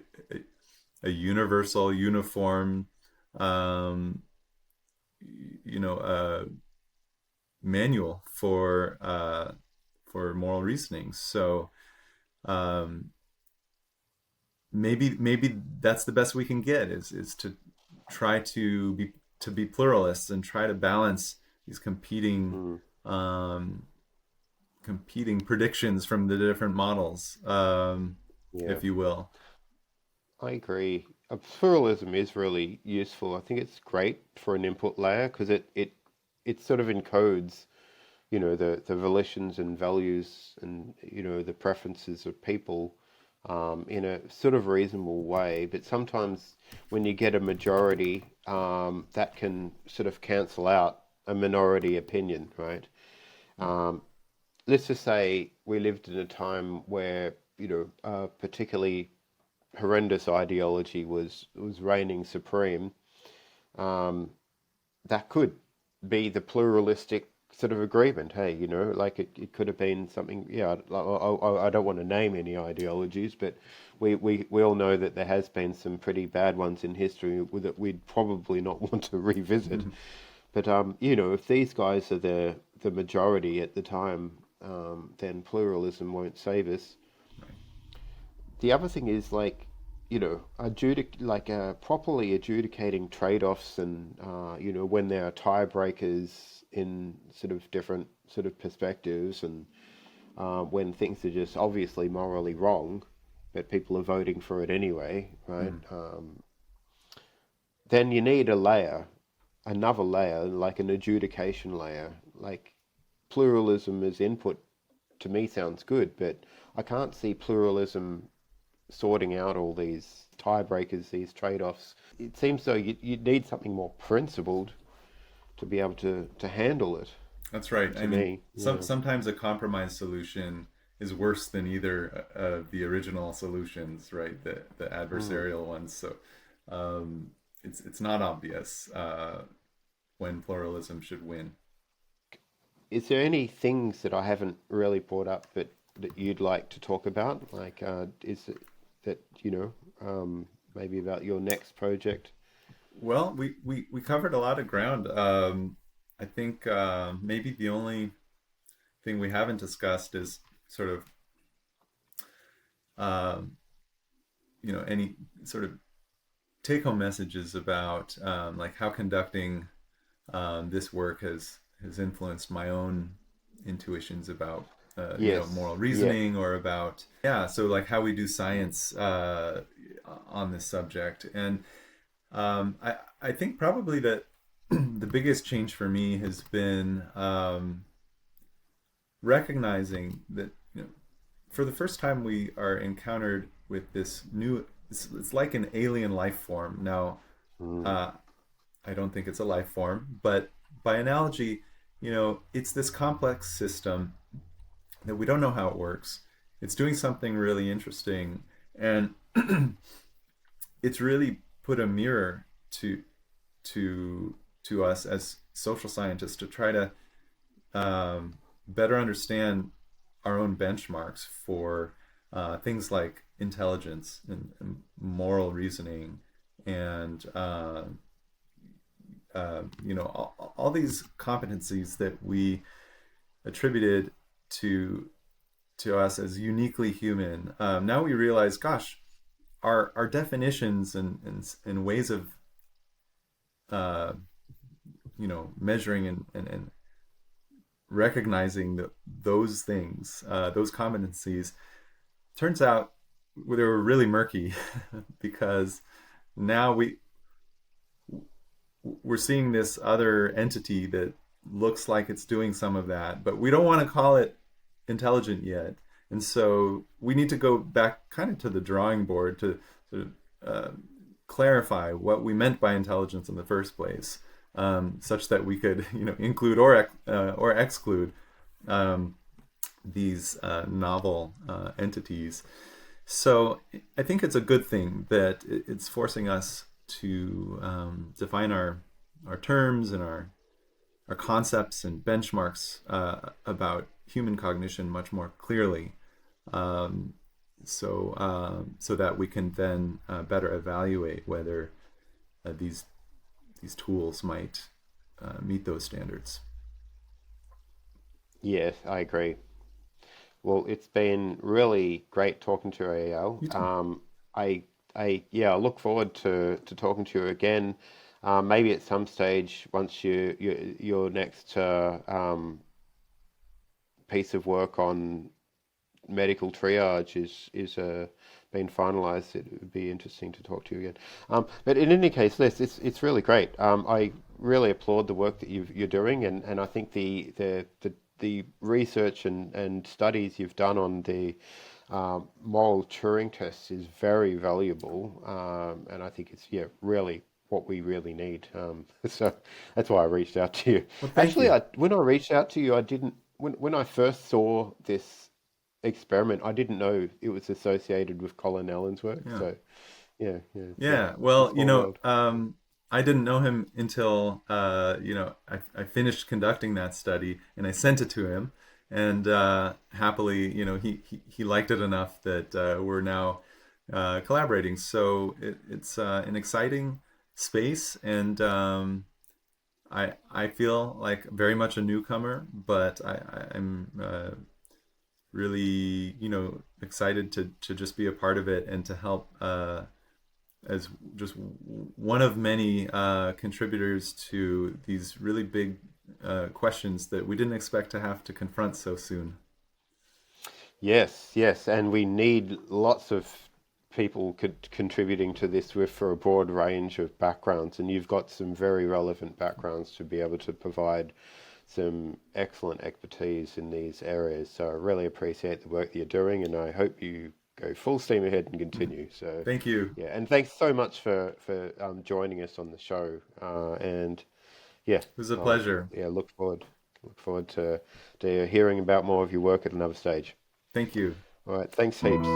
universal, uniform, um, manual for moral reasoning. So um, maybe that's the best we can get is to try to be pluralists and try to balance these Mm, um, competing predictions from the different models, yeah. if you will. I agree. Pluralism is really useful. I think it's great for an input layer because it sort of encodes, the volitions and values and the preferences of people in a sort of reasonable way. But sometimes when you get a majority, that can sort of cancel out a minority opinion, right? Um, let's just say we lived in a time where particularly horrendous ideology was reigning supreme. Um, that could be the pluralistic sort of agreement. Hey, like it could have been something. Yeah, I don't want to name any ideologies, but we all know that there has been some pretty bad ones in history that we'd probably not want to revisit. But if these guys are the majority at the time, then pluralism won't save us. Right. The other thing is like, properly adjudicating trade-offs and when there are tiebreakers in sort of different sort of perspectives and when things are just obviously morally wrong, but people are voting for it anyway, right? Mm. Then you need another layer, like an adjudication layer. Like pluralism as input to me sounds good, but I can't see pluralism sorting out all these tiebreakers, these trade-offs. It seems though you need something more principled to be able to handle it. That's right. I To mean, me, yeah. sometimes a compromise solution is worse than either of the original solutions, right? The Mm. adversarial ones. So um, it's not obvious when pluralism should win. Is there any things that I haven't really brought up that you'd like to talk about? Like, is it that maybe about your next project? Well, we covered a lot of ground. I think maybe the only thing we haven't discussed is sort of um, any sort of take-home messages about like how conducting this work has influenced my own intuitions about Yes. moral Yeah. reasoning or about so like how we do science on this subject. And I think probably that the biggest change for me has been recognizing that for the first time we are encountered with this new it's like an alien life form now. Mm. uh, I don't think it's a life form, but by analogy, it's this complex system that we don't know how it works. It's doing something really interesting, and it's really put a mirror to to us as social scientists to try to better understand our own benchmarks for things like intelligence and moral reasoning and all these competencies that we attributed to us as uniquely human. Now we realize, gosh, our definitions and ways of measuring and recognizing those things, those competencies, turns out they were really murky because now we're seeing this other entity that looks like it's doing some of that, but we don't want to call it intelligent yet. And so we need to go back kind of to the drawing board to sort of clarify what we meant by intelligence in the first place, such that we could, include or exclude these novel entities. So I think it's a good thing that it's forcing us to define our terms and our concepts and benchmarks about human cognition much more clearly, so that we can then better evaluate whether these tools might meet those standards. Yes, I agree. Well, it's been really great talking to you, You Eyal. too. I look forward to talking to you again. Maybe at some stage, once your next piece of work on medical triage is been finalised, it would be interesting to talk to you again. But in any case, Les, it's really great. I really applaud the work that you're doing, and I think the research and studies you've done on the moral Turing tests is very valuable, and I think it's really what we really need. So that's why I reached out to you. Well, thank Actually, you. when I reached out to you, I didn't when I first saw this experiment, I didn't know it was associated with Colin Allen's work. Yeah. So yeah, Yeah. it's a Well, small world. I didn't know him until I finished conducting that study and I sent it to him, and happily, he liked it enough that we're now collaborating. So it's an exciting space, and I feel like very much a newcomer, but I'm really excited to just be a part of it and to help as just one of many contributors to these really big questions that we didn't expect to have to confront so soon. Yes, and we need lots of people contributing to this with for a broad range of backgrounds, and you've got some very relevant backgrounds to be able to provide some excellent expertise in these areas. So I really appreciate the work that you're doing, and I hope you go full steam ahead and continue. So Thank you. yeah, and thanks so much for joining us on the show. And yeah, It was a I'll pleasure. look forward to hearing about more of your work at another stage. Thank you. All right, thanks heaps.